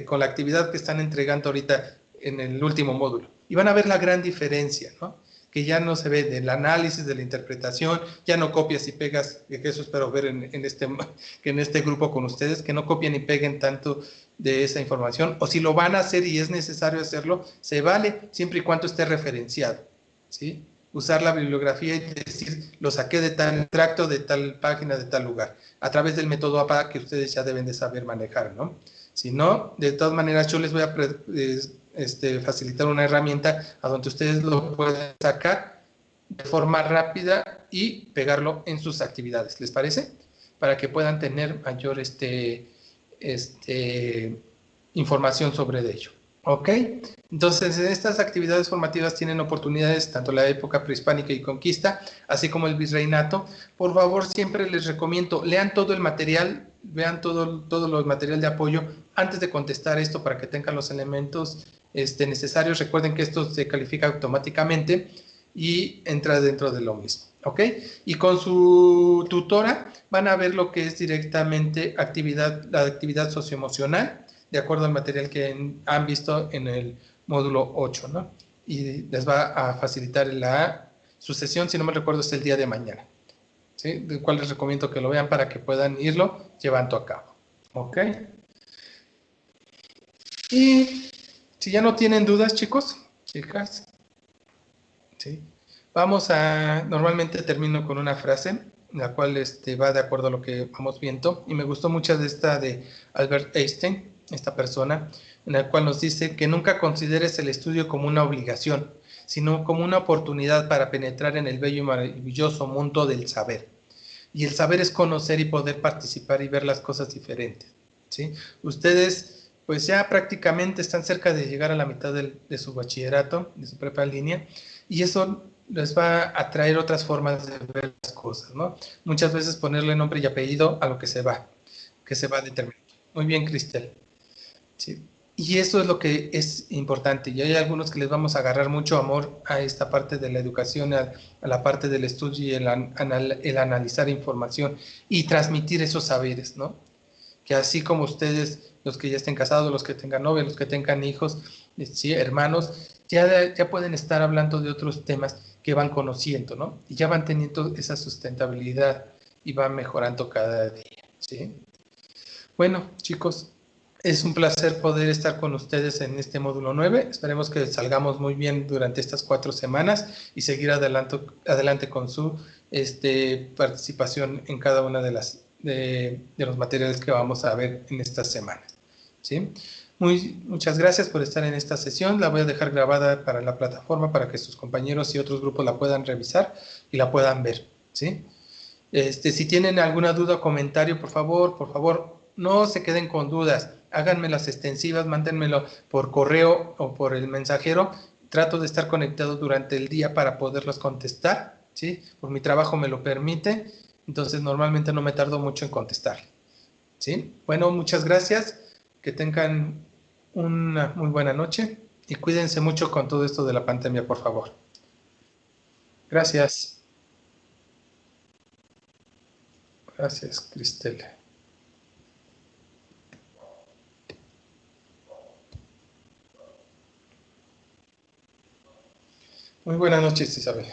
con la actividad que están entregando ahorita en el último módulo. Y van a ver la gran diferencia, ¿no? Que ya no se ve del análisis, de la interpretación, ya no copias y pegas, que eso espero ver en este grupo con ustedes, que no copien y peguen tanto de esa información, o si lo van a hacer y es necesario hacerlo, se vale siempre y cuando esté referenciado, ¿sí? Usar la bibliografía y decir, lo saqué de tal tracto, de tal página, de tal lugar, a través del método APA que ustedes ya deben de saber manejar, ¿no? Si no, de todas maneras, yo les voy a facilitar una herramienta a donde ustedes lo pueden sacar de forma rápida y pegarlo en sus actividades, ¿les parece? Para que puedan tener mayor información sobre ello. ¿Ok? Entonces, en estas actividades formativas tienen oportunidades tanto la época prehispánica y conquista, así como el virreinato. Por favor, siempre les recomiendo, lean todo el material, vean todo los material de apoyo antes de contestar esto para que tengan los elementos necesarios. Recuerden que esto se califica automáticamente y entra dentro de lo mismo. ¿Ok? Y con su tutora van a ver lo que es directamente la actividad socioemocional, de acuerdo al material que han visto en el módulo 8, ¿no? Y les va a facilitar su sesión, si no me recuerdo, es el día de mañana, ¿sí? Del cual les recomiendo que lo vean para que puedan irlo llevando a cabo, ¿ok? Y si ya no tienen dudas, chicos, chicas, ¿sí? Normalmente termino con una frase, la cual va de acuerdo a lo que vamos viendo, y me gustó mucho de esta de Albert Einstein, esta persona, en la cual nos dice que nunca consideres el estudio como una obligación, sino como una oportunidad para penetrar en el bello y maravilloso mundo del saber. Y el saber es conocer y poder participar y ver las cosas diferentes, ¿sí? Ustedes, pues ya prácticamente están cerca de llegar a la mitad de su bachillerato, de su prepa en línea, y eso les va a traer otras formas de ver las cosas, ¿no? Muchas veces ponerle nombre y apellido a lo que se va determinando. Muy bien, Cristel. Sí. Y eso es lo que es importante. Y hay algunos que les vamos a agarrar mucho amor a esta parte de la educación, a la parte del estudio y el analizar información y transmitir esos saberes, ¿no? Que así como ustedes, los que ya estén casados, los que tengan novia, los que tengan hijos, ¿sí? Hermanos, ya pueden estar hablando de otros temas que van conociendo, ¿no? Y ya van teniendo esa sustentabilidad y van mejorando cada día, ¿sí? Bueno, chicos, es un placer poder estar con ustedes en este módulo 9. Esperemos que salgamos muy bien durante estas 4 semanas y seguir adelante con su participación en cada una de los materiales que vamos a ver en estas semanas, ¿sí? Muchas gracias por estar en esta sesión. La voy a dejar grabada para la plataforma para que sus compañeros y otros grupos la puedan revisar y la puedan ver, ¿sí? Si tienen alguna duda o comentario, por favor, no se queden con dudas. Háganme las extensivas, mándenmelo por correo o por el mensajero. Trato de estar conectado durante el día para poderlos contestar, ¿sí? Por mi trabajo me lo permite, entonces normalmente no me tardo mucho en contestar, ¿sí? Bueno, muchas gracias. Que tengan una muy buena noche y cuídense mucho con todo esto de la pandemia, por favor. Gracias. Gracias, Cristel. Muy buenas noches, Isabel.